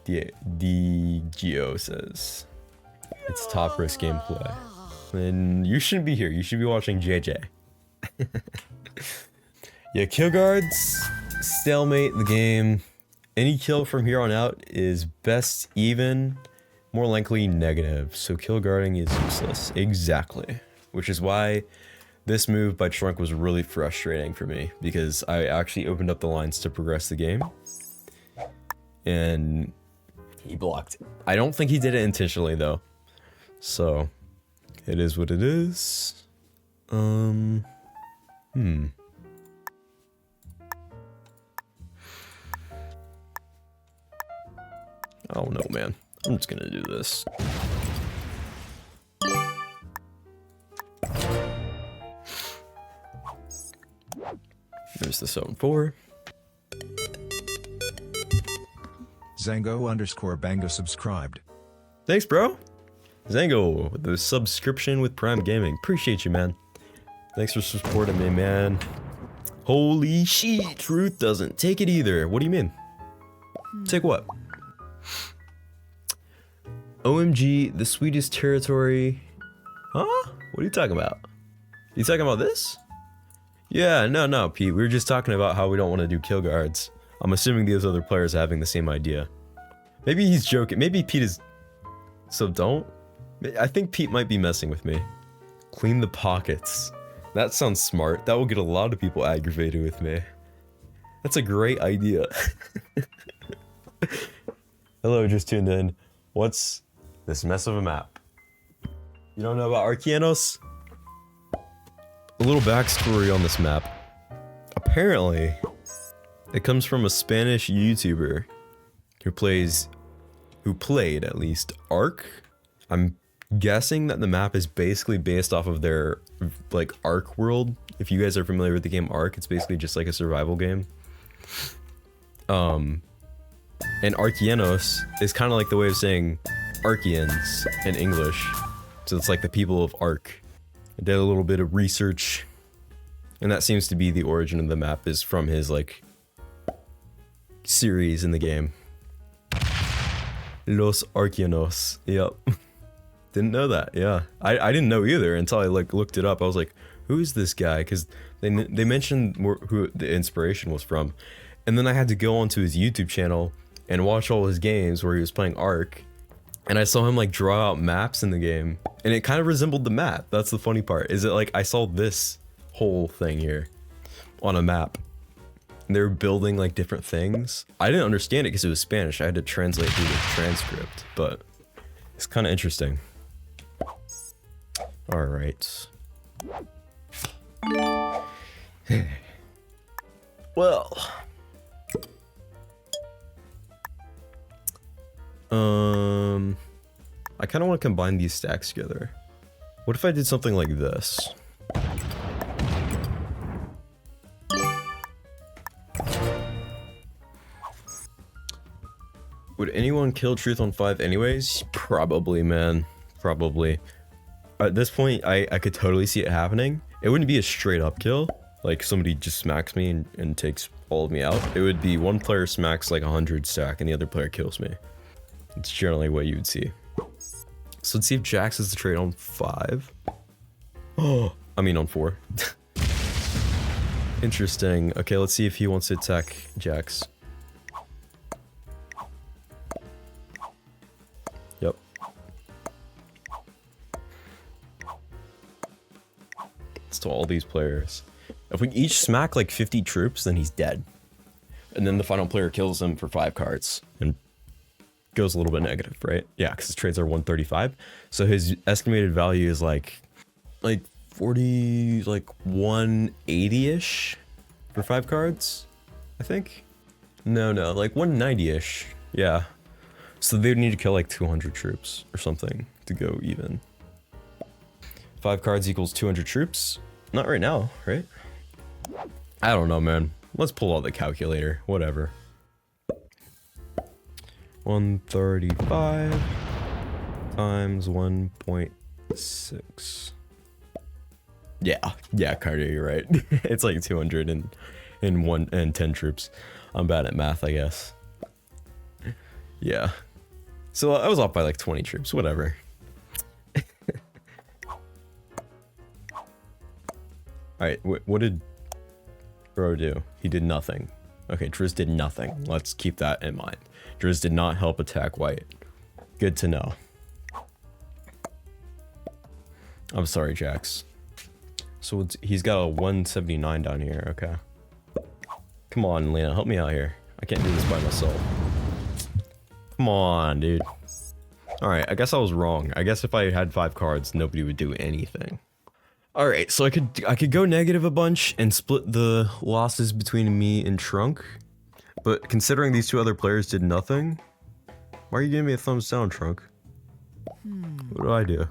The Geo says it's top risk gameplay. And you shouldn't be here. You should be watching JJ. Yeah, kill guards, stalemate the game. Any kill from here on out is best even, more likely negative. So kill guarding is useless. Exactly. Which is why this move by Trunk was really frustrating for me because I actually opened up the lines to progress the game. And he blocked it. I don't think he did it intentionally though. So it is what it is. I don't know, man. I'm just gonna do this. There's the 7-4. Zango_Bango subscribed. Thanks, bro. Zango, with the subscription with Prime Gaming. Appreciate you, man. Thanks for supporting me, man. Holy shit, Truth doesn't take it either. What do you mean? Take what? OMG, the sweetest territory. Huh? What are you talking about? You talking about this? Yeah, no, Pete. We were just talking about how we don't want to do kill guards. I'm assuming these other players are having the same idea. Maybe he's joking. Maybe Pete is... So don't? I think Pete might be messing with me. Clean the pockets. That sounds smart. That will get a lot of people aggravated with me. That's a great idea. Hello, just tuned in. What's this mess of a map? You don't know about Arkeanos? A little backstory on this map. Apparently, it comes from a Spanish YouTuber who played at least Ark. I'm guessing that the map is basically based off of their like Ark world. If you guys are familiar with the game Ark, it's basically just like a survival game. And Arkeanos is kind of like the way of saying Arkeans in English. So it's like the people of Ark. I did a little bit of research, and that seems to be the origin of the map, is from his like series in the game. Los Arkeanos. Yep. Didn't know that. Yeah, I didn't know either until I like looked it up. I was like, who is this guy? Because they mentioned who the inspiration was from, and then I had to go onto his YouTube channel and watch all his games where he was playing Ark. And I saw him like draw out maps in the game, and it kind of resembled the map. That's the funny part, is it like I saw this whole thing here on a map. And they were building like different things. I didn't understand it because it was Spanish. I had to translate through the transcript, but it's kind of interesting. All right. Well. I kind of want to combine these stacks together. What if I did something like this? Would anyone kill Truth on 5 anyways? Probably, man. Probably. At this point, I could totally see it happening. It wouldn't be a straight up kill. Like somebody just smacks me and takes all of me out. It would be one player smacks like 100 stack and the other player kills me. It's generally what you would see. So let's see if Jax is the trade on 5. Oh, I mean on 4. Interesting. Okay, let's see if he wants to attack Jax. Yep. It's to all these players. If we each smack like 50 troops, then he's dead. And then the final player kills him for 5 cards. And goes a little bit negative, right? Yeah, because his trades are 135. So his estimated value is like 40, like 180-ish for 5 cards, I think. No, like 190-ish. Yeah. So they would need to kill like 200 troops or something to go even. 5 cards equals 200 troops. Not right now, right? I don't know, man. Let's pull out the calculator. Whatever. 135 times 1.6. Yeah, Carter, you're right. It's like 200 and 10 troops. I'm bad at math, I guess. Yeah. So I was off by like 20 troops, whatever. Alright, what did Bro do? He did nothing. Okay, Drizz did nothing. Let's keep that in mind. Drizz did not help attack White. Good to know. I'm sorry, Jax. So he's got a 179 down here, okay. Come on, Lina, help me out here. I can't do this by myself. Come on, dude. Alright, I guess I was wrong. I guess if I had 5 cards, nobody would do anything. Alright, so I could go negative a bunch and split the losses between me and Trunk. But considering these 2 other players did nothing, Why are you giving me a thumbs down, Trunk? What do I do?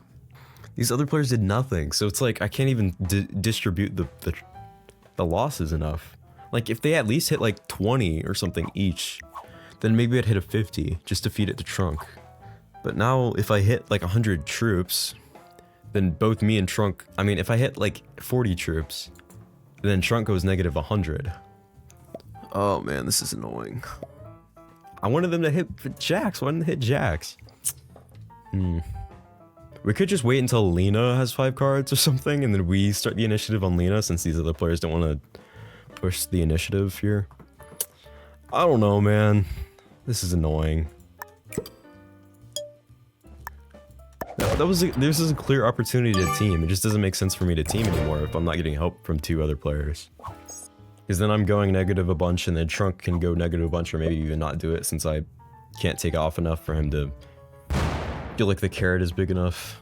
These other players did nothing, so it's like I can't even distribute the losses enough. Like if they at least hit like 20 or something each, then maybe I'd hit a 50 just to feed it to Trunk. But now if I hit like 100 troops, then both me and Trunk, I mean if I hit like 40 troops, then Trunk goes negative 100. Oh man, this is annoying. I wanted them to hit Jax. Why didn't they hit Jax? We could just wait until Lina has 5 cards or something, and then we start the initiative on Lina, since these other players don't want to push the initiative here. I don't know, man. This is annoying. This is a clear opportunity to team. It just doesn't make sense for me to team anymore if I'm not getting help from 2 other players. Because then I'm going negative a bunch, and then Trunk can go negative a bunch, or maybe even not do it, since I can't take off enough for him to feel like the carrot is big enough.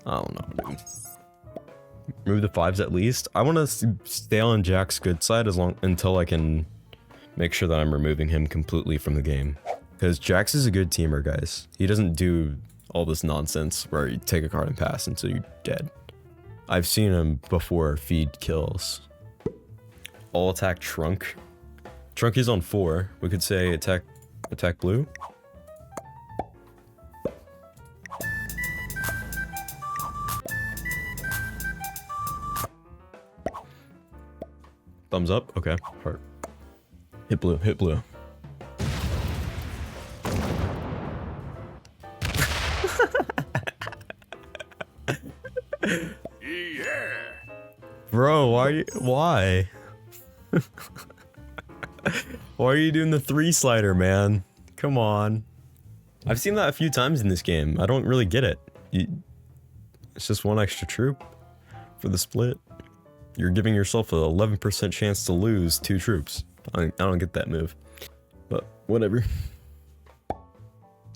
I don't know, dude. Remove the 5s at least. I want to stay on Jack's good side until I can make sure that I'm removing him completely from the game. Because Jax is a good teamer, guys. He doesn't do all this nonsense where you take a card and pass until you're dead. I've seen him before feed kills. All attack Trunk. Trunk is on 4. We could say attack blue. Thumbs up. Okay. Heart. Hit blue. Hit blue. Yeah. Bro, why? Why are you doing the 3 slider, man? Come on. I've seen that a few times in this game. I don't really get it. It's just 1 extra troop for the split. You're giving yourself an 11% chance to lose 2 troops. I don't get that move. But whatever.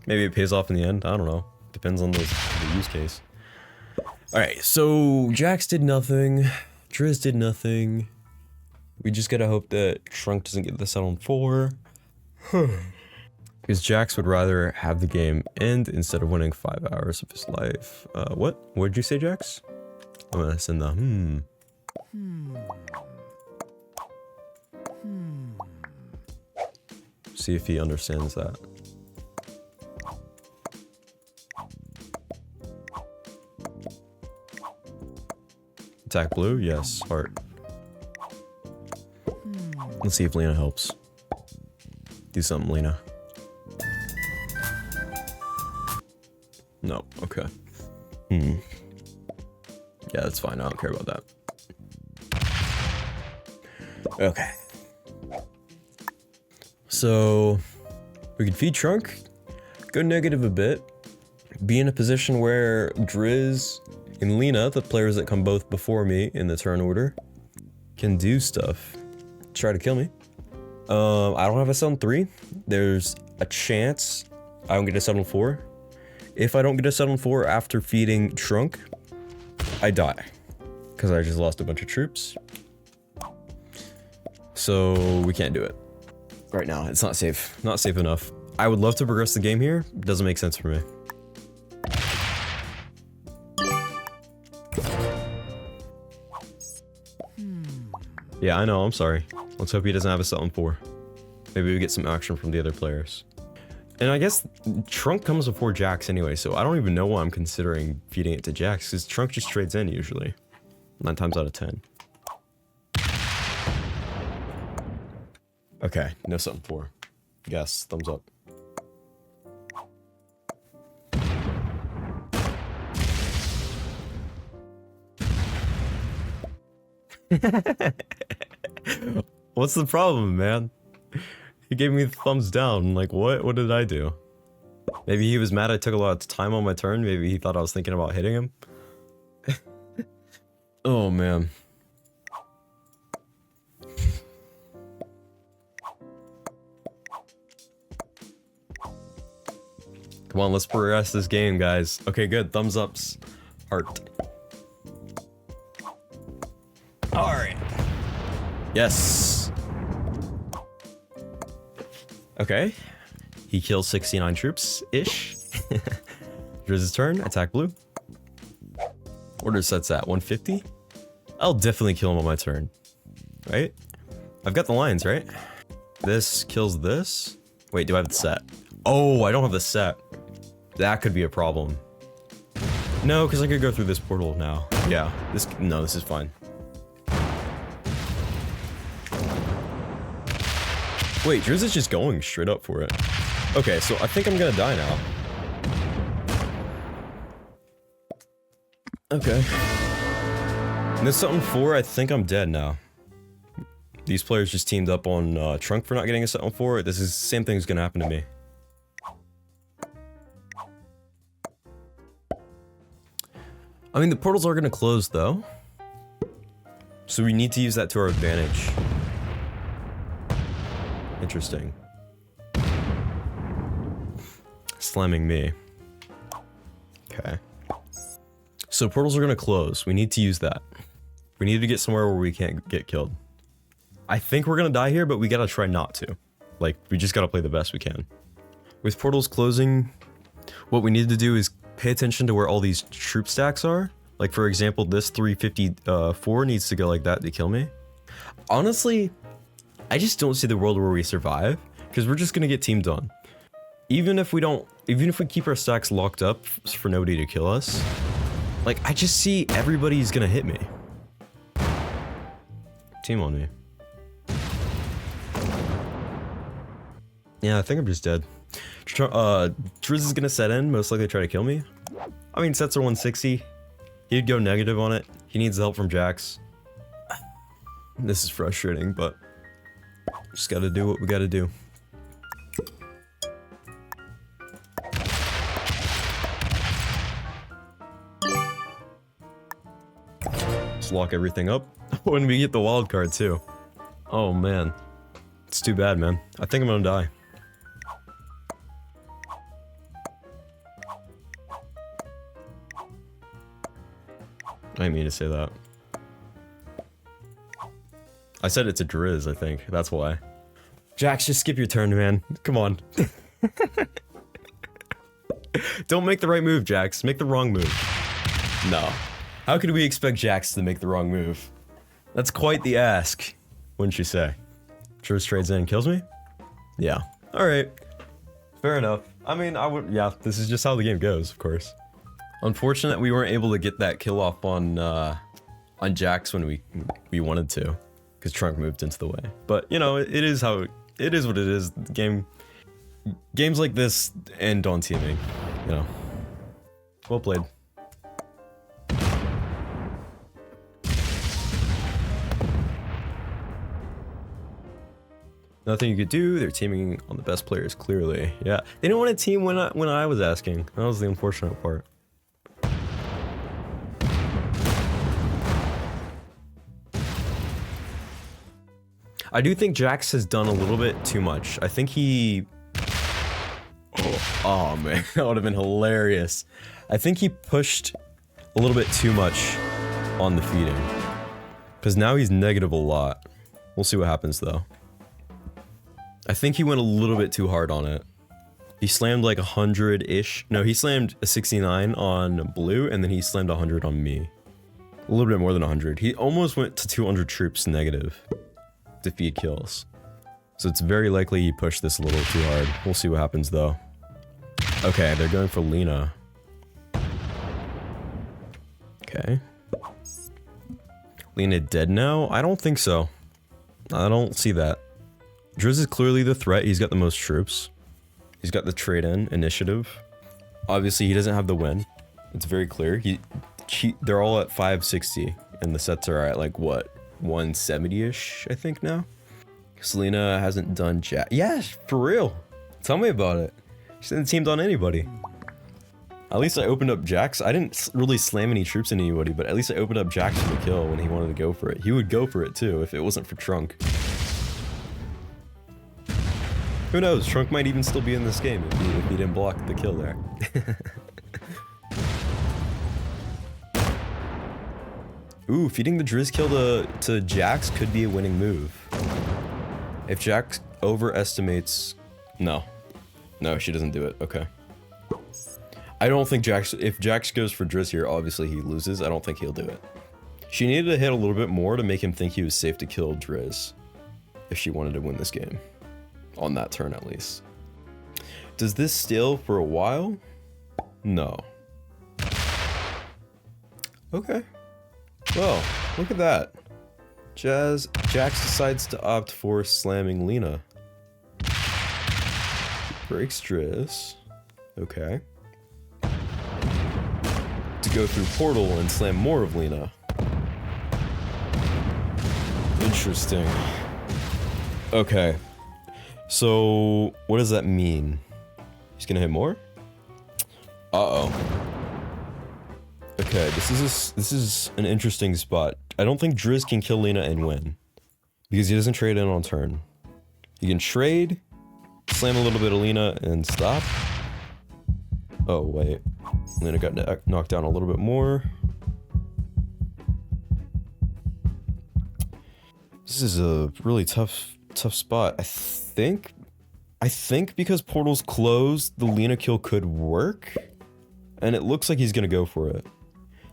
Maybe it pays off in the end. I don't know. Depends on the use case. Alright, so Jax did nothing. Drizz did nothing. We just gotta hope that Trunk doesn't get this out on 4. Because Jax would rather have the game end instead of winning 5 hours of his life. What? What did you say, Jax? I'm gonna send the See if he understands that. Attack blue? Yes. Heart. Let's see if Lina helps. Do something, Lina. No. Okay. Yeah, that's fine. I don't care about that. Okay. So we can feed Trunk, go negative a bit, be in a position where Drizz and Lina, the players that come both before me in the turn order, can do stuff. Try to kill me. I don't have a set on 3. There's a chance I don't get a set on 4. If I don't get a set on 4 after feeding Trunk, I die. Because I just lost a bunch of troops. So we can't do it. Right now, it's not safe. Not safe enough. I would love to progress the game here. Doesn't make sense for me. Yeah, I know, I'm sorry. Let's hope he doesn't have a set on 4. Maybe we get some action from the other players. And I guess Trunk comes before Jax anyway, so I don't even know why I'm considering feeding it to Jax, because Trunk just trades in usually. 9 times out of 10. Okay, no set on 4. Yes, thumbs up. What's the problem, man? He gave me the thumbs down. Like, what? What did I do? Maybe he was mad I took a lot of time on my turn. Maybe he thought I was thinking about hitting him. Oh, man. Come on, let's progress this game, guys. Okay, good. Thumbs ups. Heart. Alright. Yes. Okay. He kills 69 troops-ish. Drizz's turn, attack blue. Order sets at 150. I'll definitely kill him on my turn. Right? I've got the lines, right? This kills this. Wait, do I have the set? Oh, I don't have the set. That could be a problem. No, because I could go through this portal now. Yeah, this is fine. Wait, Drizz is just going straight up for it. Okay, so I think I'm gonna die now. Okay. And this something 4, I think I'm dead now. These players just teamed up on Trunk for not getting a set on 4. This is the same thing's gonna happen to me. I mean, the portals are gonna close though. So we need to use that to our advantage. Interesting. Slamming me. Okay. So portals are gonna close. We need to use that. We need to get somewhere where we can't get killed. I think we're gonna die here, but we gotta try not to. Like, we just gotta play the best we can. With portals closing, what we need to do is pay attention to where all these troop stacks are. Like, for example, this 354 needs to go like that to kill me. Honestly, I just don't see the world where we survive, because we're just gonna get teamed on. Even if we keep our stacks locked up for nobody to kill us, like, I just see everybody's gonna hit me. Team on me. Yeah, I think I'm just dead. Drizz is gonna set in, most likely try to kill me. I mean, sets are 160. He'd go negative on it. He needs help from Jax. This is frustrating, but just gotta do what we gotta do. Just lock everything up. When we get the wild card too. Oh man. It's too bad, man. I think I'm gonna die. I didn't mean to say that. I said it's a Drizz, I think. That's why. Jax, just skip your turn, man. Come on. Don't make the right move, Jax. Make the wrong move. No. How could we expect Jax to make the wrong move? That's quite the ask, wouldn't you say? Drizz trades in and kills me? Yeah. Alright. Fair enough. I mean, yeah, this is just how the game goes, of course. Unfortunate we weren't able to get that kill off on Jax when we wanted to, because Trunk moved into the way. But you know, it is what it is. Games like this end on teaming, you know. Well played. Nothing you could do. They're teaming on the best players, clearly. Yeah, they didn't want to team when I was asking. That was the unfortunate part. I do think Jax has done a little bit too much. I think he... Oh man, that would have been hilarious. I think he pushed a little bit too much on the feeding. Because now he's negative a lot. We'll see what happens though. I think he went a little bit too hard on it. He slammed like 100-ish. No, he slammed a 69 on blue, and then he slammed 100 on me. A little bit more than 100. He almost went to 200 troops negative to feed kills. So it's very likely he pushed this a little too hard. We'll see what happens though. Okay, they're going for Lina. Okay. Lina dead now? I don't think so. I don't see that. Drizz is clearly the threat. He's got the most troops. He's got the trade-in initiative. Obviously, he doesn't have the win. It's very clear. They're all at 560, and the sets are at like what, 170-ish, I think now. Selena hasn't done jack. Yeah, for real. Tell me about it. She hasn't teamed on anybody. At least I opened up Jax. I didn't really slam any troops into anybody, but at least I opened up Jax for the kill when he wanted to go for it. He would go for it too if it wasn't for Trunk. Who knows? Trunk might even still be in this game if he didn't block the kill there. Ooh, feeding the Drizz kill to Jax could be a winning move. If Jax overestimates... No. No, she doesn't do it. Okay. I don't think Jax... If Jax goes for Drizz here, obviously he loses. I don't think he'll do it. She needed to hit a little bit more to make him think he was safe to kill Drizz. If she wanted to win this game. On that turn, at least. Does this stale for a while? No. Okay. Well, look at that. Jax decides to opt for slamming Lina. Breaks Drizz. Okay. To go through Portal and slam more of Lina. Interesting. Okay. So, what does that mean? He's gonna hit more? Uh-oh. Okay, this is an interesting spot. I don't think Drizz can kill Lina and win. Because he doesn't trade in on turn. He can trade, slam a little bit of Lina, and stop. Oh, wait. Lina got knocked down a little bit more. This is a really tough spot. I think because Portal's closed, the Lina kill could work. And it looks like he's gonna go for it.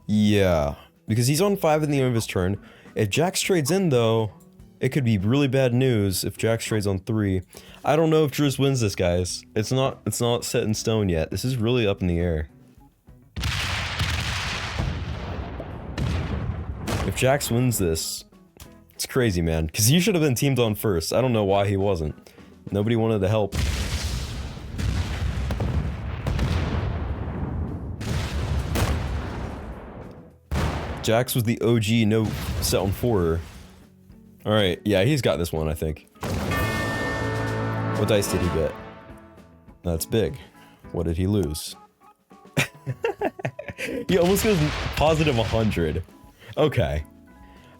Yeah, because he's on 5 in the end of his turn. If Jax trades in, though, it could be really bad news if Jax trades on 3. I don't know if Drizz wins this, guys. It's not set in stone yet. This is really up in the air. If Jax wins this, it's crazy, man. Because he should have been teamed on first. I don't know why he wasn't. Nobody wanted to help. Jax was the OG no set on 4. Alright, yeah, he's got this one, I think. What dice did he get? That's big. What did he lose? He almost goes positive 100. Okay.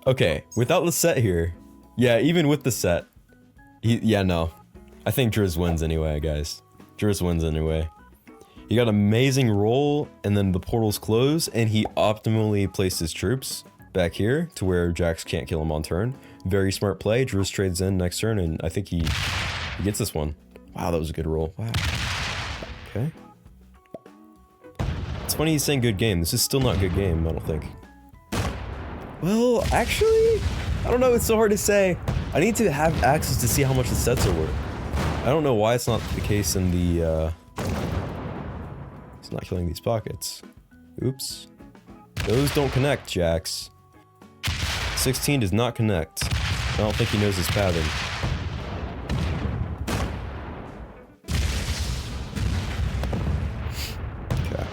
Okay, without the set here. Yeah, even with the set. Yeah, no. I think Drizz wins anyway, guys. Drizz wins anyway. He got an amazing roll, and then the portals close, and he optimally placed his troops back here to where Jax can't kill him on turn. Very smart play. Drizz trades in next turn, and I think he gets this one. Wow, that was a good roll. Wow. Okay. It's funny he's saying good game. This is still not good game, I don't think. Well, actually, I don't know. It's so hard to say. I need to have access to see how much the sets are worth. I don't know why it's not the case in the, It's not killing these pockets. Oops. Those don't connect, Jax. 16 does not connect. I don't think he knows his pattern. Okay.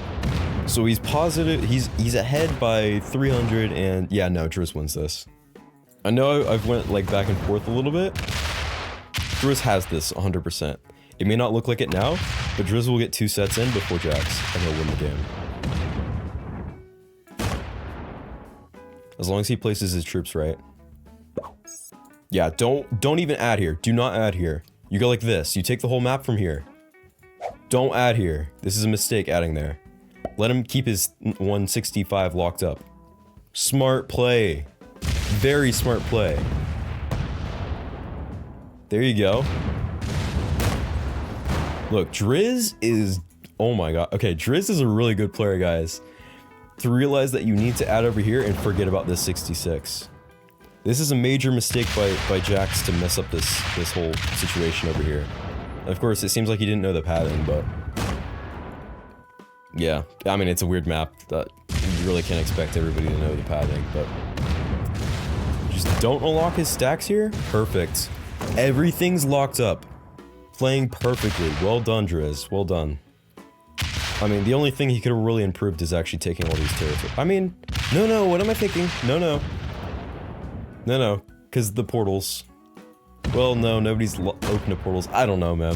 So he's positive, he's ahead by 300 and yeah, no, Drizz wins this. I know I've went like back and forth a little bit. Drizz has this 100%. It may not look like it now, but Drizz will get 2 sets in before Jax, and he'll win the game. As long as he places his troops right. Yeah, don't even add here. Do not add here. You go like this. You take the whole map from here. Don't add here. This is a mistake adding there. Let him keep his 165 locked up. Smart play. Very smart play. There you go. Look, Drizz is... Oh my god. Okay, Drizz is a really good player, guys. To realize that you need to add over here and forget about this 66. This is a major mistake by Jax to mess up this whole situation over here. Of course, it seems like he didn't know the pattern, but... Yeah, I mean, it's a weird map that you really can't expect everybody to know the pathing, but... Just don't unlock his stacks here? Perfect. Everything's locked up. Playing perfectly. Well done, Drizz. Well done. I mean, the only thing he could have really improved is actually taking all these territories. I mean, no, what am I thinking? No. Because the portals. Well, no, nobody's opened the portals. I don't know, man.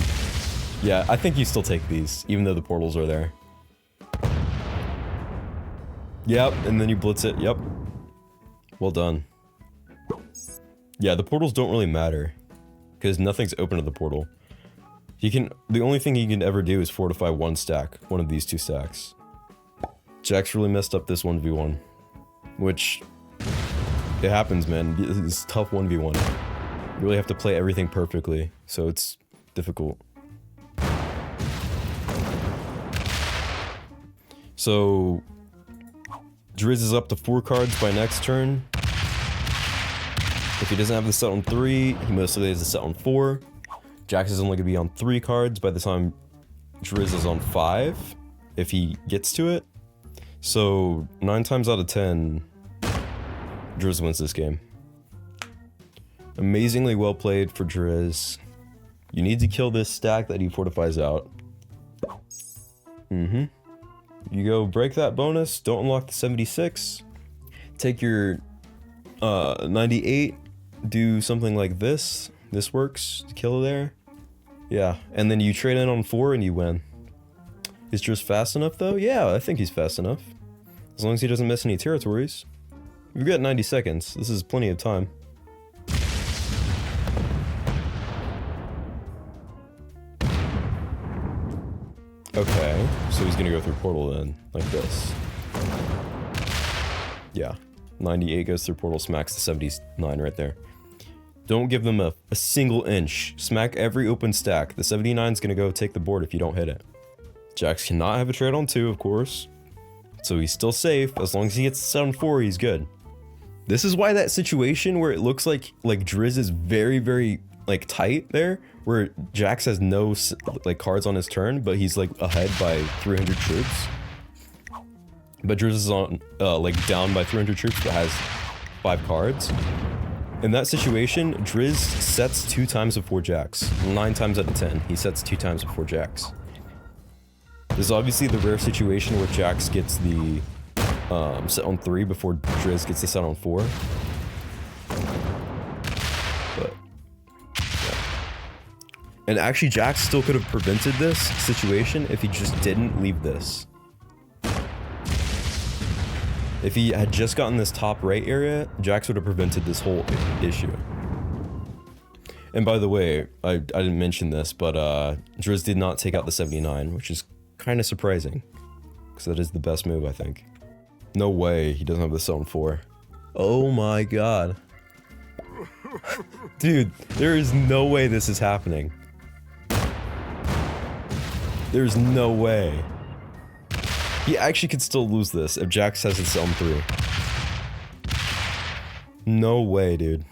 Yeah, I think you still take these, even though the portals are there. Yep, and then you blitz it. Yep. Well done. Yeah, the portals don't really matter. Because nothing's open to the portal. The only thing he can ever do is fortify one stack. One of these 2 stacks. Jax really messed up this 1v1. Which... It happens, man. It's tough 1v1. You really have to play everything perfectly. So it's difficult. So Drizz is up to 4 cards by next turn. If he doesn't have the set on 3, he mostly has the set on 4. Jax is only going to be on 3 cards by the time Drizz is on 5, if he gets to it. So 9 times out of 10, Drizz wins this game. Amazingly well played for Drizz. You need to kill this stack that he fortifies out. You go break that bonus, don't unlock the 76. Take your 98, do something like this. This works to kill there. Yeah, and then you trade in on 4 and you win. Is Drizz fast enough though? Yeah, I think he's fast enough. As long as he doesn't miss any territories. We've got 90 seconds. This is plenty of time. Okay, so he's gonna go through portal then, like this. Yeah, 98 goes through portal, smacks the 79 right there. Don't give them a single inch. Smack every open stack. The 79 is gonna go take the board if you don't hit it. Jax cannot have a trade on 2, of course. So he's still safe. As long as he gets the set on 4, he's good. This is why that situation where it looks like Drizz is very, very like tight there, where Jax has no like cards on his turn, but he's like ahead by 300 troops. But Drizz is on like down by 300 troops, but has 5 cards. In that situation, Drizz sets 2 times before Jax. 9 times out of 10, he sets 2 times before Jax. This is obviously the rare situation where Jax gets the set on 3 before Drizz gets the set on 4. But, yeah. And actually, Jax still could have prevented this situation if he just didn't leave this. If he had just gotten this top right area, Jax would have prevented this whole issue. And by the way, I didn't mention this, but Drizz did not take out the 79, which is kind of surprising. Because that is the best move, I think. No way he doesn't have the set on 4. Oh my god. Dude, there is no way this is happening. There's no way. He actually could still lose this if Jax has his on 3. No way, dude.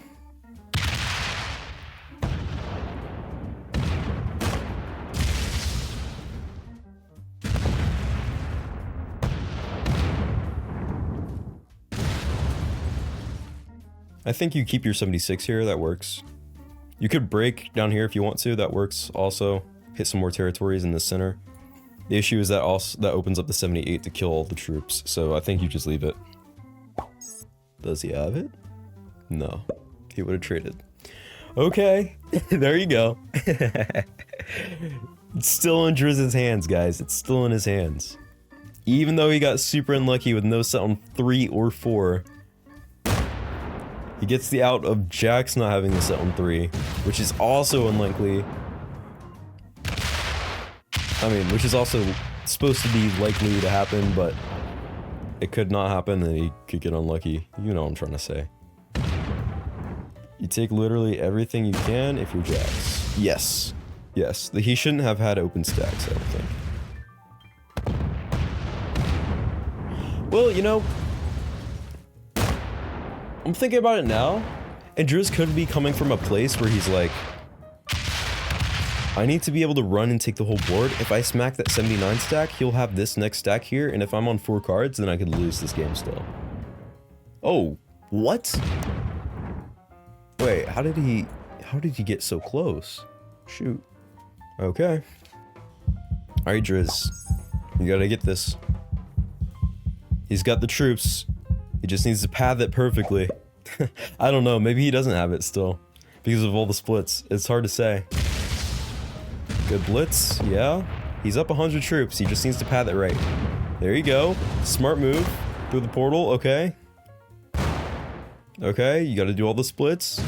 I think you keep your 76 here, that works. You could break down here if you want to, that works also. Hit some more territories in the center. The issue is that that opens up the 78 to kill all the troops, so I think you just leave it. Does he have it? No. He would have traded. Okay, there you go. It's still in Drizz's hands, guys. It's still in his hands. Even though he got super unlucky with no set on 3 or 4, he gets the out of Jax not having the set on 3, which is also unlikely. I mean, which is also supposed to be likely to happen, but it could not happen and he could get unlucky. You know what I'm trying to say. You take literally everything you can if you're Jax. Yes. Yes. He shouldn't have had open stacks, I don't think. Well, you know, I'm thinking about it now, and Drizz could be coming from a place where he's like, I need to be able to run and take the whole board. If I smack that 79 stack, he'll have this next stack here, and if I'm on 4 cards, then I could lose this game still. Oh, what? Wait, how did he get so close? Shoot. Okay. Alright, Drizz. You gotta get this. He's got the troops. He just needs to path it perfectly. I don't know, maybe he doesn't have it still. Because of all the splits. It's hard to say. Good blitz, yeah. He's up 100 troops, he just needs to path it right. There you go. Smart move. Through the portal, okay. Okay, you gotta do all the splits.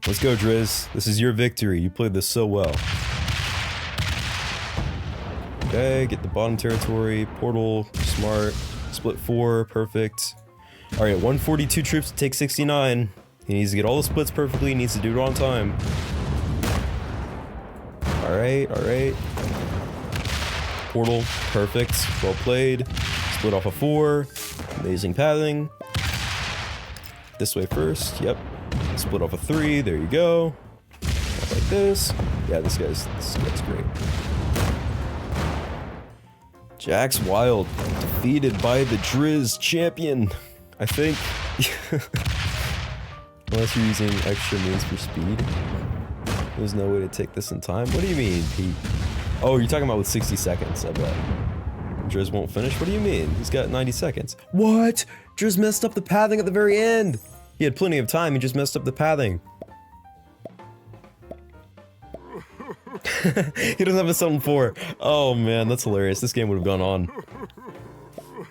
Let's go, Drizz. This is your victory. You played this so well. Okay, get the bottom territory. Portal, smart. Split 4, perfect. Alright, 142 troops to take 69. He needs to get all the splits perfectly, he needs to do it on time. Alright, alright. Portal, perfect. Well played. Split off a 4. Amazing pathing. This way first, yep. Split off a 3, there you go. Like this. Yeah, this guy's great. Jax Wydle, defeated by the Drizz champion, I think. Unless you're using extra means for speed. There's no way to take this in time. What do you mean, Pete? Oh, you're talking about with 60 seconds, I bet. Drizz won't finish? What do you mean? He's got 90 seconds. What? Drizz messed up the pathing at the very end. He had plenty of time, he just messed up the pathing. He doesn't have a 7-4. Oh man, that's hilarious. This game would have gone on.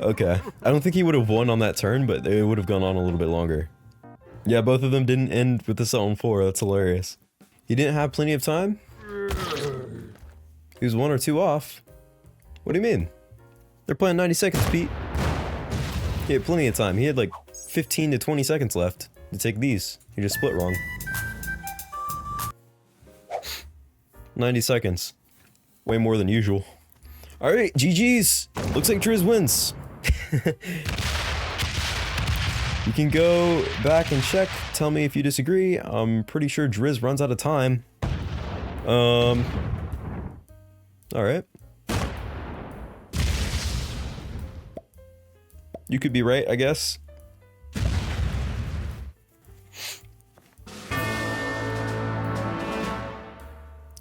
Okay. I don't think he would have won on that turn, but it would have gone on a little bit longer. Yeah, both of them didn't end with the 7-4. That's hilarious. He didn't have plenty of time? He was 1 or 2 off. What do you mean? They're playing 90 seconds, Pete. He had plenty of time. He had like 15 to 20 seconds left to take these. He just split wrong. 90 seconds. Way more than usual. Alright, GG's. Looks like Drizz wins. You can go back and check. Tell me if you disagree. I'm pretty sure Drizz runs out of time. Alright. You could be right, I guess.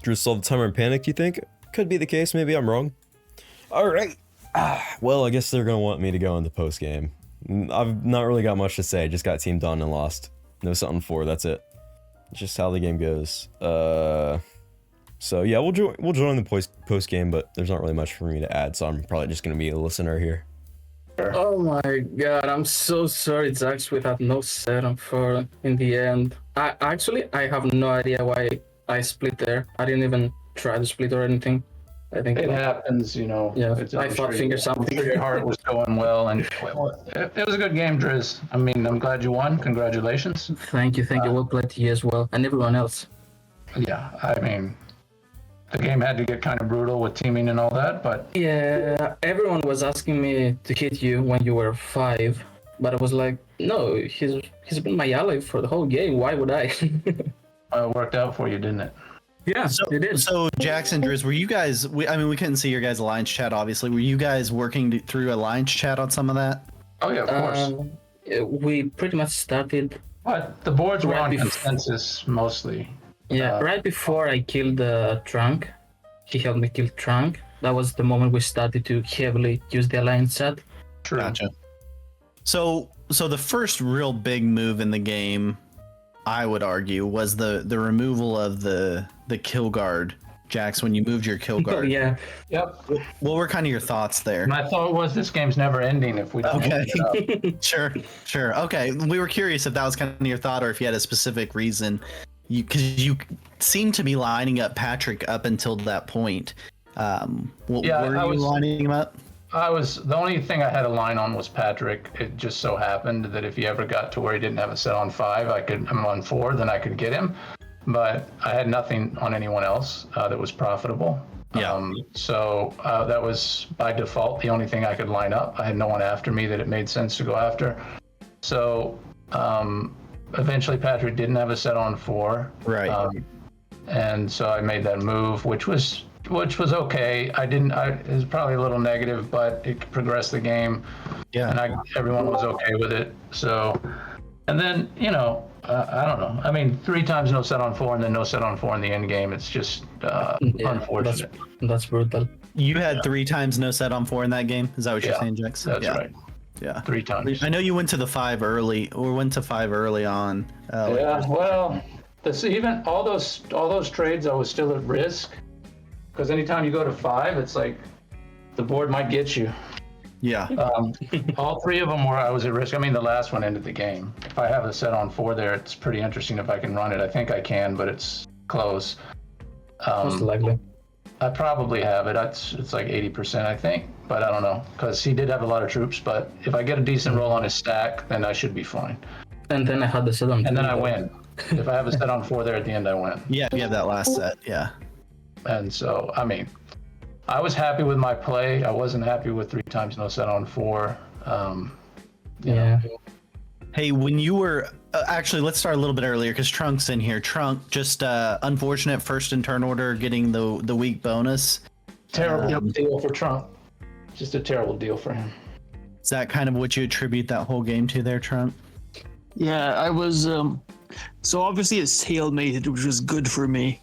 Drizz saw the timer and panicked, you think? Could be the case, maybe I'm wrong. Alright. Well, I guess they're gonna want me to go in the post game. I've not really got much to say, just got team done and lost. No 7-4, that's it. Just how the game goes. So yeah, we'll join the post game, but there's not really much for me to add, so I'm probably just gonna be a listener here. Oh my god, I'm so sorry, Jax, we had no setup for in the end. I have no idea why I split there. I didn't even try to split or anything. I think it happens, you know. Yeah, I thought finger something. Your heart was going well, and it was a good game, Drizz. I mean, I'm glad you won. Congratulations. Thank you. Well played to you as well, and everyone else. Yeah, I mean, the game had to get kind of brutal with teaming and all that, but yeah, everyone was asking me to hit you when you were 5, but I was like, no, he's been my ally for the whole game. Why would I? It worked out for you, didn't it? Yeah, it did. So Jax and Drizz, were you guys? We couldn't see your guys' alliance chat. Obviously, were you guys working through alliance chat on some of that? Oh yeah, of course. We pretty much started. But the boards were on consensus mostly. Yeah, right before I killed Trunk, he helped me kill Trunk. That was the moment we started to heavily use the alliance chat. True. Gotcha. So the first real big move in the game, I would argue, was the removal of the kill guard. Jax, when you moved your kill guard. Yeah. Yep. What were kind of your thoughts there? My thought was this game's never ending if we don't. Okay. Sure. Okay. We were curious if that was kind of your thought or if you had a specific reason. Because you seemed to be lining up Patrik up until that point. Were you lining him up? The only thing I had a line on was Patrik. It just so happened that if he ever got to where he didn't have a set on 5, I'm on 4, then I could get him. But I had nothing on anyone else that was profitable. Yeah. So that was by default the only thing I could line up. I had no one after me that it made sense to go after. So eventually Patrik didn't have a set on 4. Right. And so I made that move, which was okay. It was probably a little negative, but it progressed the game. Yeah. And everyone was okay with it. So, and then, I don't know. I mean, 3 times no set on 4 and then no set on 4 in the end game. It's just unfortunate. That's brutal. You had 3 times no set on 4 in that game? Is that what you're saying, Jax? That's right. Yeah. 3 times. I know you went to the 5 early, or went to 5 early on. Well, even all those trades, I was still at risk. Because anytime you go to 5, it's like the board might get you. Yeah. All 3 of them I was at risk. I mean, the last one ended the game. If I have a set on 4 there, it's pretty interesting if I can run it. I think I can, but it's close. Most likely. I probably have it. It's like 80%, I think, but I don't know because he did have a lot of troops. But if I get a decent roll on his stack, then I should be fine. And then I had the set on. And then I win. If I have a set on 4 there at the end, I win. Yeah, you have that last set. Yeah. And so, I mean, I was happy with my play. I wasn't happy with 3 times no set on 4. You know. Hey, when you were actually, let's start a little bit earlier because Trunk's in here. Trunk, just unfortunate first in turn order getting the weak bonus. Terrible deal for Trump. Just a terrible deal for him. Is that kind of what you attribute that whole game to there, Trump? Yeah, I was. So obviously it's stalemate, which was good for me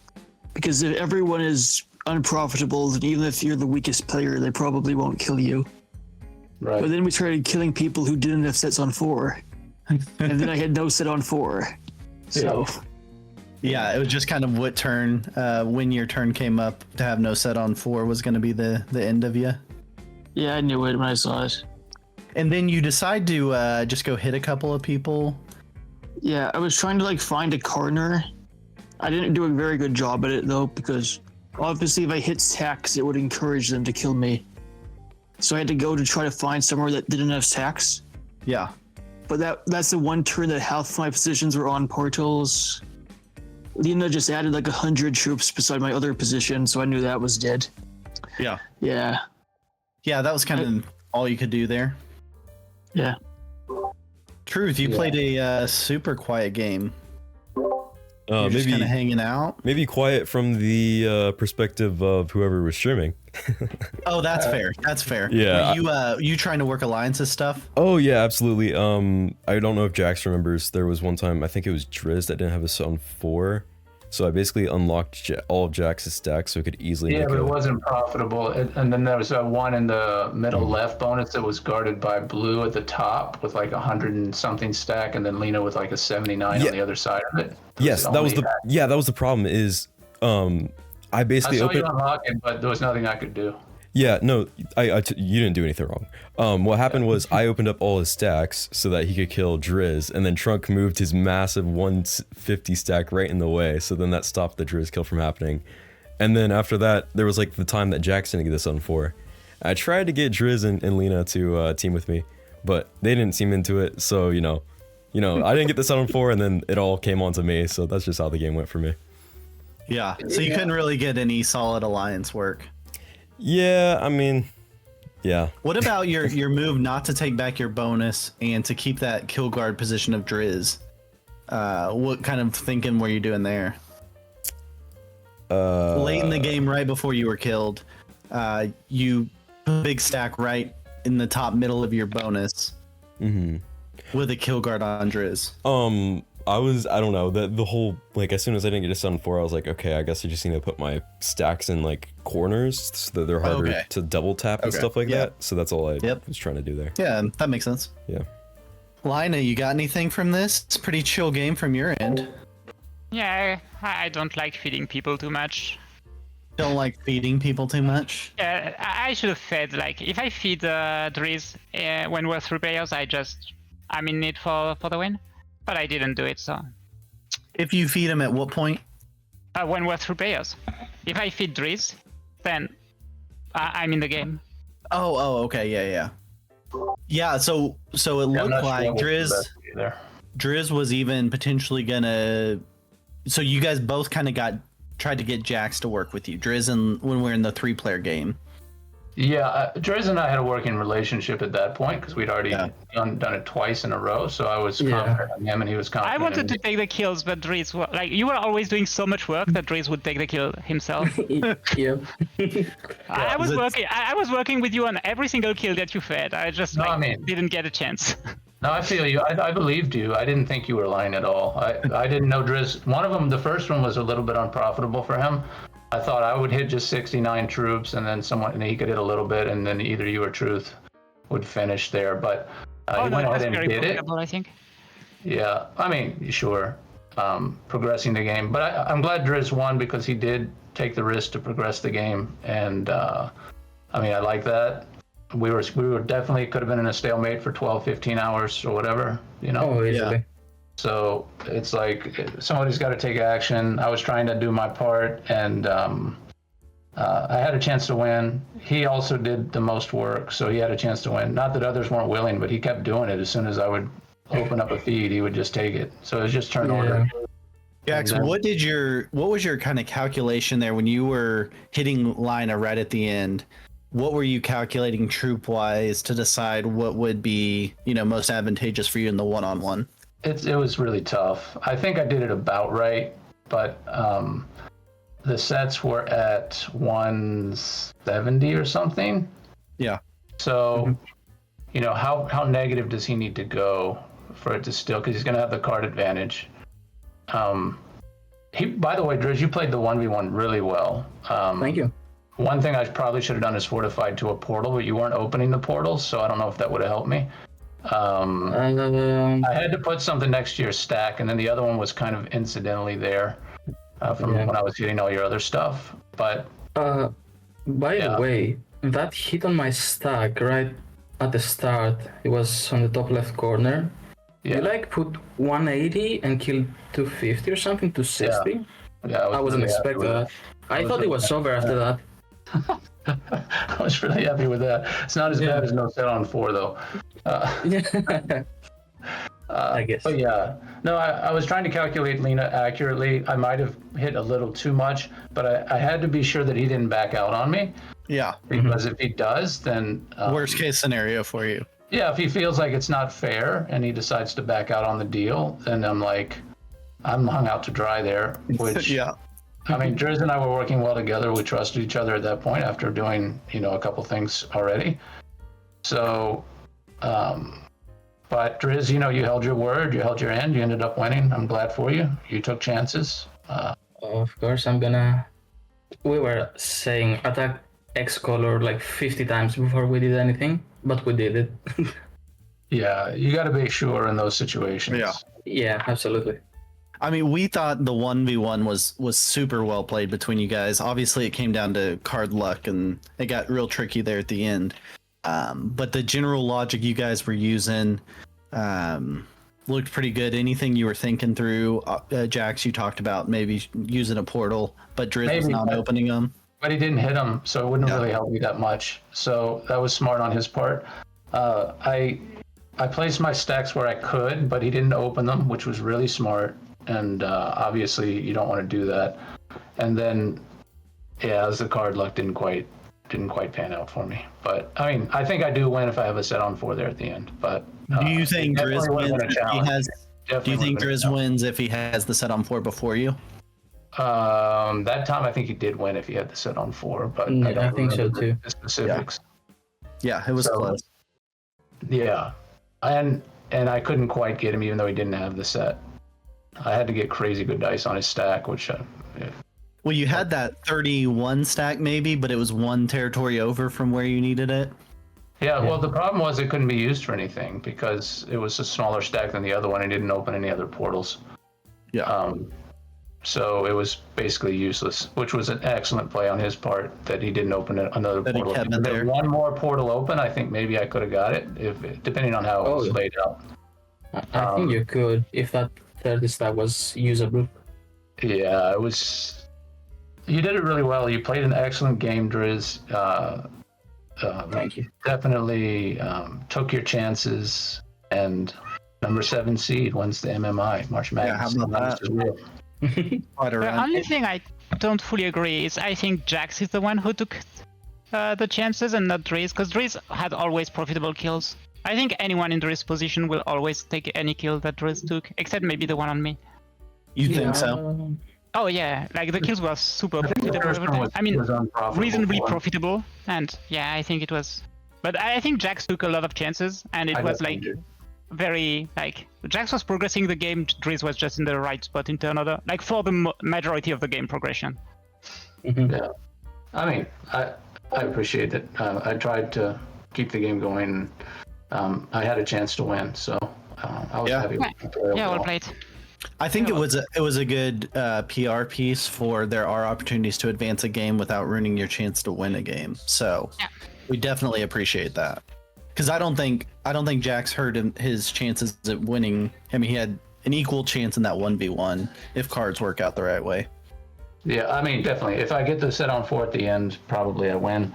because if everyone is unprofitable, then even if you're the weakest player, they probably won't kill you. Right. But then we started killing people who didn't have sets on 4. And then I had no set on 4. So yeah, it was just kind of what turn when your turn came up to have no set on 4 was going to be the end of you. yeah, I knew it when I saw it. And then you decide to just go hit a couple of people. Yeah, I was trying to find a corner. I didn't do a very good job at it though, because obviously if I hit stacks, it would encourage them to kill me. So I had to go to try to find somewhere that didn't have stacks. Yeah. But that's the one turn that half my positions were on portals. Lina just added 100 troops beside my other position, so I knew that was dead. Yeah. Yeah. Yeah, that was kind of all you could do there. Yeah. Truth, you played a super quiet game. You're just kind of hanging out. Maybe quiet from the perspective of whoever was streaming. Oh, that's fair. That's fair. Yeah. Were you trying to work alliances stuff? Oh yeah, absolutely. I don't know if Jax remembers. There was one time I think it was Drizz that didn't have a set on 4, so I basically unlocked all of Jax's stacks so it could easily. Yeah, make but a... it wasn't profitable. And then there was one in the middle left bonus that was guarded by blue at the top with 100 and something stack, and then Lina with a 79 on the other side of it. Yes, that was the problem. Is I basically I saw opened. You unlock it, but there was nothing I could do. Yeah, no, you didn't do anything wrong. What happened was I opened up all his stacks so that he could kill Drizz, and then Trunk moved his massive 150 stack right in the way, so then that stopped the Drizz kill from happening. And then after that, there was the time that Jax didn't get this on 4. I tried to get Drizz and Lina to team with me, but they didn't seem into it, so I didn't get this on 4, and then it all came onto me, so that's just how the game went for me. Yeah, so you couldn't really get any solid alliance work. Yeah, I mean, yeah. What about your move not to take back your bonus and to keep that kill guard position of Drizz? What kind of thinking were you doing there? Late in the game, right before you were killed, you put a big stack right in the top middle of your bonus with a kill guard on Drizz. I don't know, the whole, as soon as I didn't get a set on 4, I was like, okay, I guess I just need to put my stacks in corners so that they're harder to double tap and stuff like that. So that's all I was trying to do there. Yeah, that makes sense. Yeah. Lina, you got anything from this? It's a pretty chill game from your end. Yeah, I don't like feeding people too much. Don't like feeding people too much? Yeah, I should have fed, if I feed Drizz when we're 3 players, I'm in it for the win. But I didn't do it, so. If you feed him at what point? When we're 3 players. If I feed Drizz, then I'm in the game. Oh, okay, yeah. Yeah, so it looked like Drizz was even potentially gonna. So you guys both kind of tried to get Jax to work with you, Drizz, and when we're in the 3-player game. Yeah, Drizz and I had a working relationship at that point because we'd already done it twice in a row. So I was confident in him, and he was confident. I wanted to take the kills, but Drizz, you were always doing so much work that Drizz would take the kill himself. Yeah. I was working with you on every single kill that you fed. I just didn't get a chance. No, I feel you. I believed you. I didn't think you were lying at all. I didn't know Drizz. One of them, the first one, was a little bit unprofitable for him. I thought I would hit just 69 troops, and then he could hit a little bit, and then either you or Truth would finish there. But he went ahead and did it. I think. Yeah, I mean, sure, progressing the game. But I'm glad Drizz won because he did take the risk to progress the game, and I like that. We were definitely could have been in a stalemate for 12, 15 hours or whatever, Oh, easily. Yeah. So it's somebody's got to take action. I was trying to do my part, and I had a chance to win. He also did the most work, so he had a chance to win. Not that others weren't willing, but he kept doing it. As soon as I would open up a feed, he would just take it. So it was just turn order. Jax, And then- what was your kind of calculation there when you were hitting Lina right at the end? What were you calculating troop wise to decide what would be, most advantageous for you in the one-on-one? It was really tough. I think I did it about right, but the sets were at 170 or something. Yeah. So, how negative does he need to go for it to still? Because he's going to have the card advantage. By the way, Drizz, you played the 1v1 really well. Thank you. One thing I probably should have done is fortified to a portal, but you weren't opening the portals, so I don't know if that would have helped me. I had to put something next to your stack, and then the other one was kind of incidentally there from when I was hitting all your other stuff. But by the way, that hit on my stack right at the start, it was on the top left corner. You put 180 and killed 250 or something, 260? Yeah, I wasn't expecting that. I thought it was over after that. I was really happy with that. It's not as bad as no set on 4 though. I guess. But yeah, no, I was trying to calculate Lina accurately. I might have hit a little too much, but I had to be sure that he didn't back out on me. Yeah. Because if he does, then Worst case scenario for you. Yeah, if he feels like it's not fair and he decides to back out on the deal, then I'm hung out to dry there. Which I mean, Drizz and I were working well together. We trusted each other at that point after doing, a couple things already. So, but Drizz, you held your word, you held your end, you ended up winning. I'm glad for you. You took chances. Of course, we were saying attack X color like 50 times before we did anything, but we did it. Yeah, you got to be sure in those situations. Yeah, absolutely. I mean, we thought the 1v1 was super well played between you guys. Obviously, it came down to card luck, and it got real tricky there at the end. But the general logic you guys were using looked pretty good. Anything you were thinking through, Jax, you talked about maybe using a portal, but Drizz was not opening them. But he didn't hit him, so it wouldn't really help me that much. So that was smart on his part. I placed my stacks where I could, but he didn't open them, which was really smart. And obviously, you don't want to do that. And then, as the card luck didn't quite pan out for me. But I mean, I think I do win if I have a set on 4 there at the end. But do you think Drizz wins if he has? Do you think Drizz wins if he has the set on 4 before you? That time I think he did win if he had the set on 4, but I think so too. The specifics. Yeah, it was close. Yeah, and I couldn't quite get him even though he didn't have the set. I had to get crazy good dice on his stack, which. Well, you had that 31 stack maybe, but it was 1 territory over from where you needed it. Yeah, well, the problem was it couldn't be used for anything because it was a smaller stack than the other one and didn't open any other portals. Yeah. So it was basically useless, which was an excellent play on his part that he didn't open another That he portal. kept If it there there. one more portal open, I think maybe I could have got it, depending on how it was laid out. I think you could if that 30 stack was usable. Yeah, it was. You did it really well. You played an excellent game, Drizz. Thank you. Definitely took your chances, and number 7 seed wins the MMI March Madness. Yeah, how about that? Quite The around. only thing I don't fully agree is I think Jax is the one who took the chances and not Drizz, because Drizz had always profitable kills. I think anyone in Drizz's position will always take any kill that Drizz took, except maybe the one on me. You think so? Oh yeah, like the kills were super profitable first every one time. was- I mean, was unprofitable reasonably for him. profitable, and yeah, I think it was. But I think Jax took a lot of chances, and it I was definitely like did. very like Jax was progressing the game. Drizz was just in the right spot in turn order, like for the majority of the game progression. Yeah, I mean, I appreciate it. I tried to keep the game going. I had a chance to win, so I was happy with the play Yeah, well overall. played. I think it was a good PR piece for there are opportunities to advance a game without ruining your chance to win a game. So we definitely appreciate that. Because I don't think Jax hurt his chances at winning. I mean, he had an equal chance in that 1v1 if cards work out the right way. Yeah, I mean, definitely. If I get the set on 4 at the end, probably I win.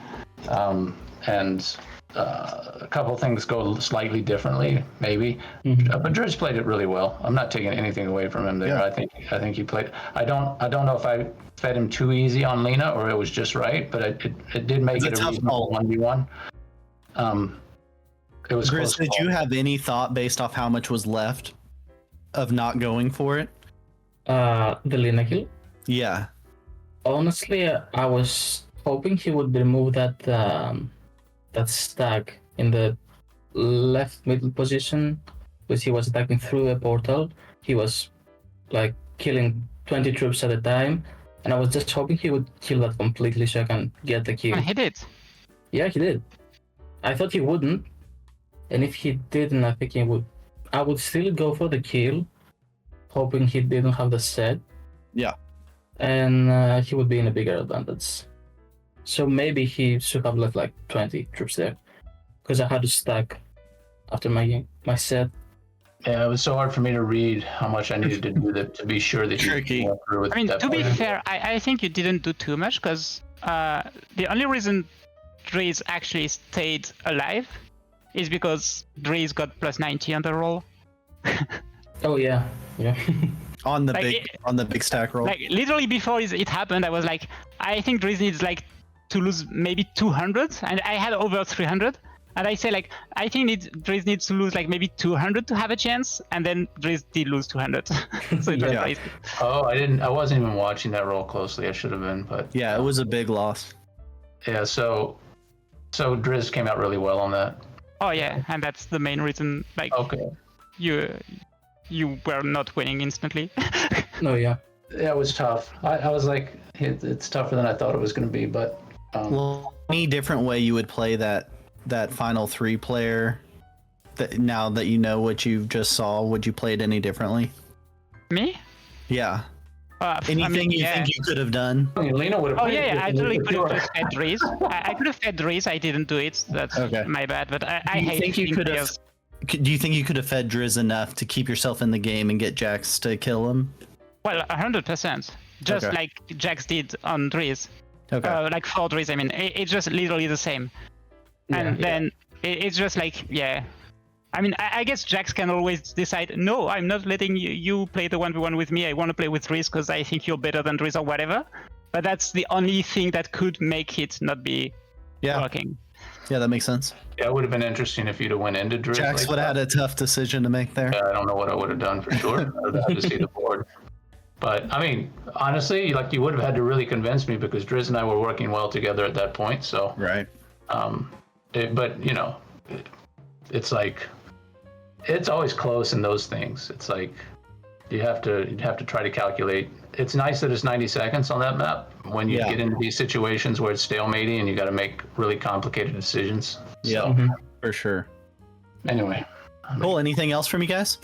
And a couple things go slightly differently, maybe. But Drizz played it really well. I'm not taking anything away from him there. Yeah. I think he played. I don't know if I fed him too easy on Lina or it was just right, but it did make It's it a a tough reasonable call. 1v1. It was Drizz, close did call. you have any thought based off how much was left of not going for it? The Lina kill. Yeah. Honestly, I was hoping he would remove that that stack in the left middle position, because he was attacking through a portal. He was like killing 20 troops at a time, and I was just hoping he would kill that completely so I can get the kill. And he did. Yeah, he did. I thought he wouldn't, and if he didn't, I think he would. I would still go for the kill, hoping he didn't have the set. Yeah. And he would be in a bigger advantage. So maybe he should have left like 20 troops there, because I had to stack after my set. Yeah, it was so hard for me to read how much I needed to do that to be sure that Tricky. you went through with I mean, that to be plan. fair, I think you didn't do too much because the only reason Drizz actually stayed alive is because Drizz got plus 90 on the roll. Oh yeah. On the Like, big stack roll. Like literally before it happened, I was like, I think Drizz needs like to lose maybe 200, and I had over 300. And I say like, I think Drizz needs to lose like maybe 200 to have a chance, and then Drizz did lose 200. So it was Yeah. crazy. Oh, I wasn't even watching that roll closely. I should have been, but Yeah, it was a big loss. yeah. So Drizz came out really well on that. Oh yeah, and that's the main reason. Like Okay. you were not winning instantly. No, yeah. Yeah, it was tough. I was like, it's tougher than I thought it was going to be, but Well, any different way you would play that final 3 player, that now that you know what you just saw, would you play it any differently? Me? Yeah. I Anything mean, you yeah. think you could have done? I mean, Lina would have. Oh played yeah, I it totally if could you have were- just fed Drizz. I could have fed Drizz. I didn't do it. That's Okay. my bad. But I Do you hate think you feeding could have? players. Do you think you could have fed Drizz enough to keep yourself in the game and get Jax to kill him? Well, 100%. Just Okay. like Jax did on Drizz. Okay. Like for Drizz, I mean, it's just literally the same. And then it's just like, yeah. I mean, I guess Jax can always decide, no, I'm not letting you play the 1v1 with me. I want to play with Drizz because I think you're better than Drizz or whatever. But that's the only thing that could make it not be Yeah. working. Yeah, that makes sense. Yeah, it would have been interesting if you'd have went into Drizz. Jax like would have that. had a tough decision to make there. Yeah, I don't know what I would have done for sure. I would have had to see the board. But I mean, honestly, like you would have had to really convince me because Drizz and I were working well together at that point. So, Right. but you know, it's like it's always close in those things. It's like you'd have to try to calculate. It's nice that it's 90 seconds on that map. When you Yeah. get into these situations where it's stalemating and you got to make really complicated decisions. Yeah, So, for sure. anyway, Cool. Anything else from you guys?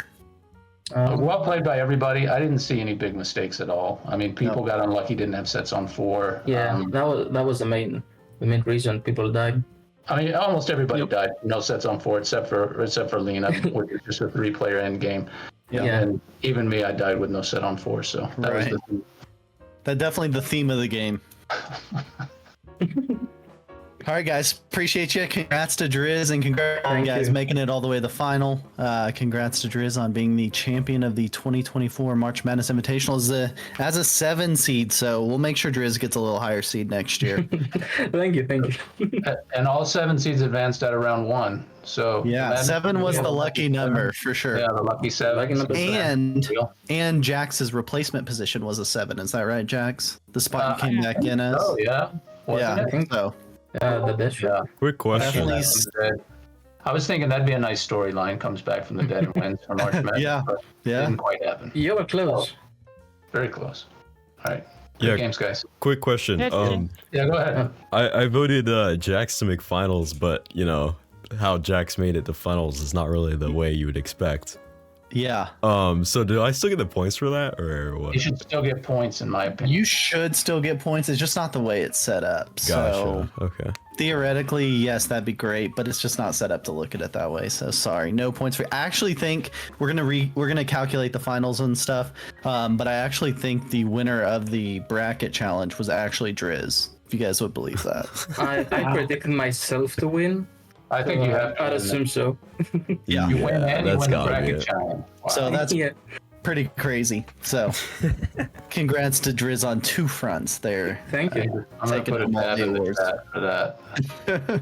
well played by everybody. I didn't see any big mistakes at all. I mean, people got unlucky, didn't have sets on 4. Yeah, that was the main reason people died. I mean, almost everybody died. No sets on 4 except for Lina, which is just a 3-player end game. Yeah. And even me, I died with no set on 4. So that was Right. the That's definitely the theme of the game. All right, guys. Appreciate you. Congrats to Drizz and congrats Thank guys you. making it all the way to the final. Congrats to Drizz on being the champion of the 2024 March Madness Invitational as a 7 seed. So we'll make sure Drizz gets a little higher seed next year. Thank you. and all 7 seeds advanced out of round 1. So Yeah, Madness- 7 was Yeah, the the lucky lucky number for sure. Yeah, the lucky 7. Lucky number. And Jax's replacement position was a 7. Is that right, Jax? The spot you came back in as. Oh yeah. Wasn't Yeah, I it? think so. The dash. Yeah. Quick question. Definitely. I was thinking that'd be a nice storyline. Comes back from the dead and wins for March Madness. Yeah, but yeah. Didn't quite happen. You were close. Very close. All right. Yeah. Good games, guys. Quick question. Yeah, Yeah, go ahead. I voted Jax to make finals, but you know how Jax made it to finals is not really the way you would expect. Yeah. So do I still get the points for that, or what? You should still get points, in my opinion. You should still get points. It's just not the way it's set up. Gotcha. So Okay. theoretically, yes, that'd be great, but it's just not set up to look at it that way. So sorry, no points for. I actually think we're gonna calculate the finals and stuff. But I actually think the winner of the bracket challenge was actually Drizz. If you guys would believe that. I predicted myself to win, I think you have to. I'd assume so. Yeah. You win and you that's win the gotta be bracket it. challenge. Wow. So that's Yeah. pretty crazy. So, congrats to Drizz on 2 fronts there. Thank you. I'm gonna Taking put a them all tab the in the awards. chat for that.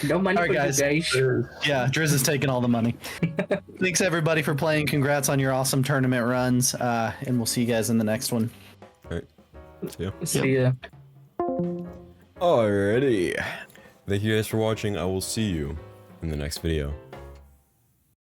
No money All right, for guys. you guys. Yeah, Drizz is taking all the money. Thanks everybody for playing. Congrats on your awesome tournament runs, and we'll see you guys in the next one. Alright. See ya. See ya. Alrighty. Thank you guys for watching. I will see you in the next video.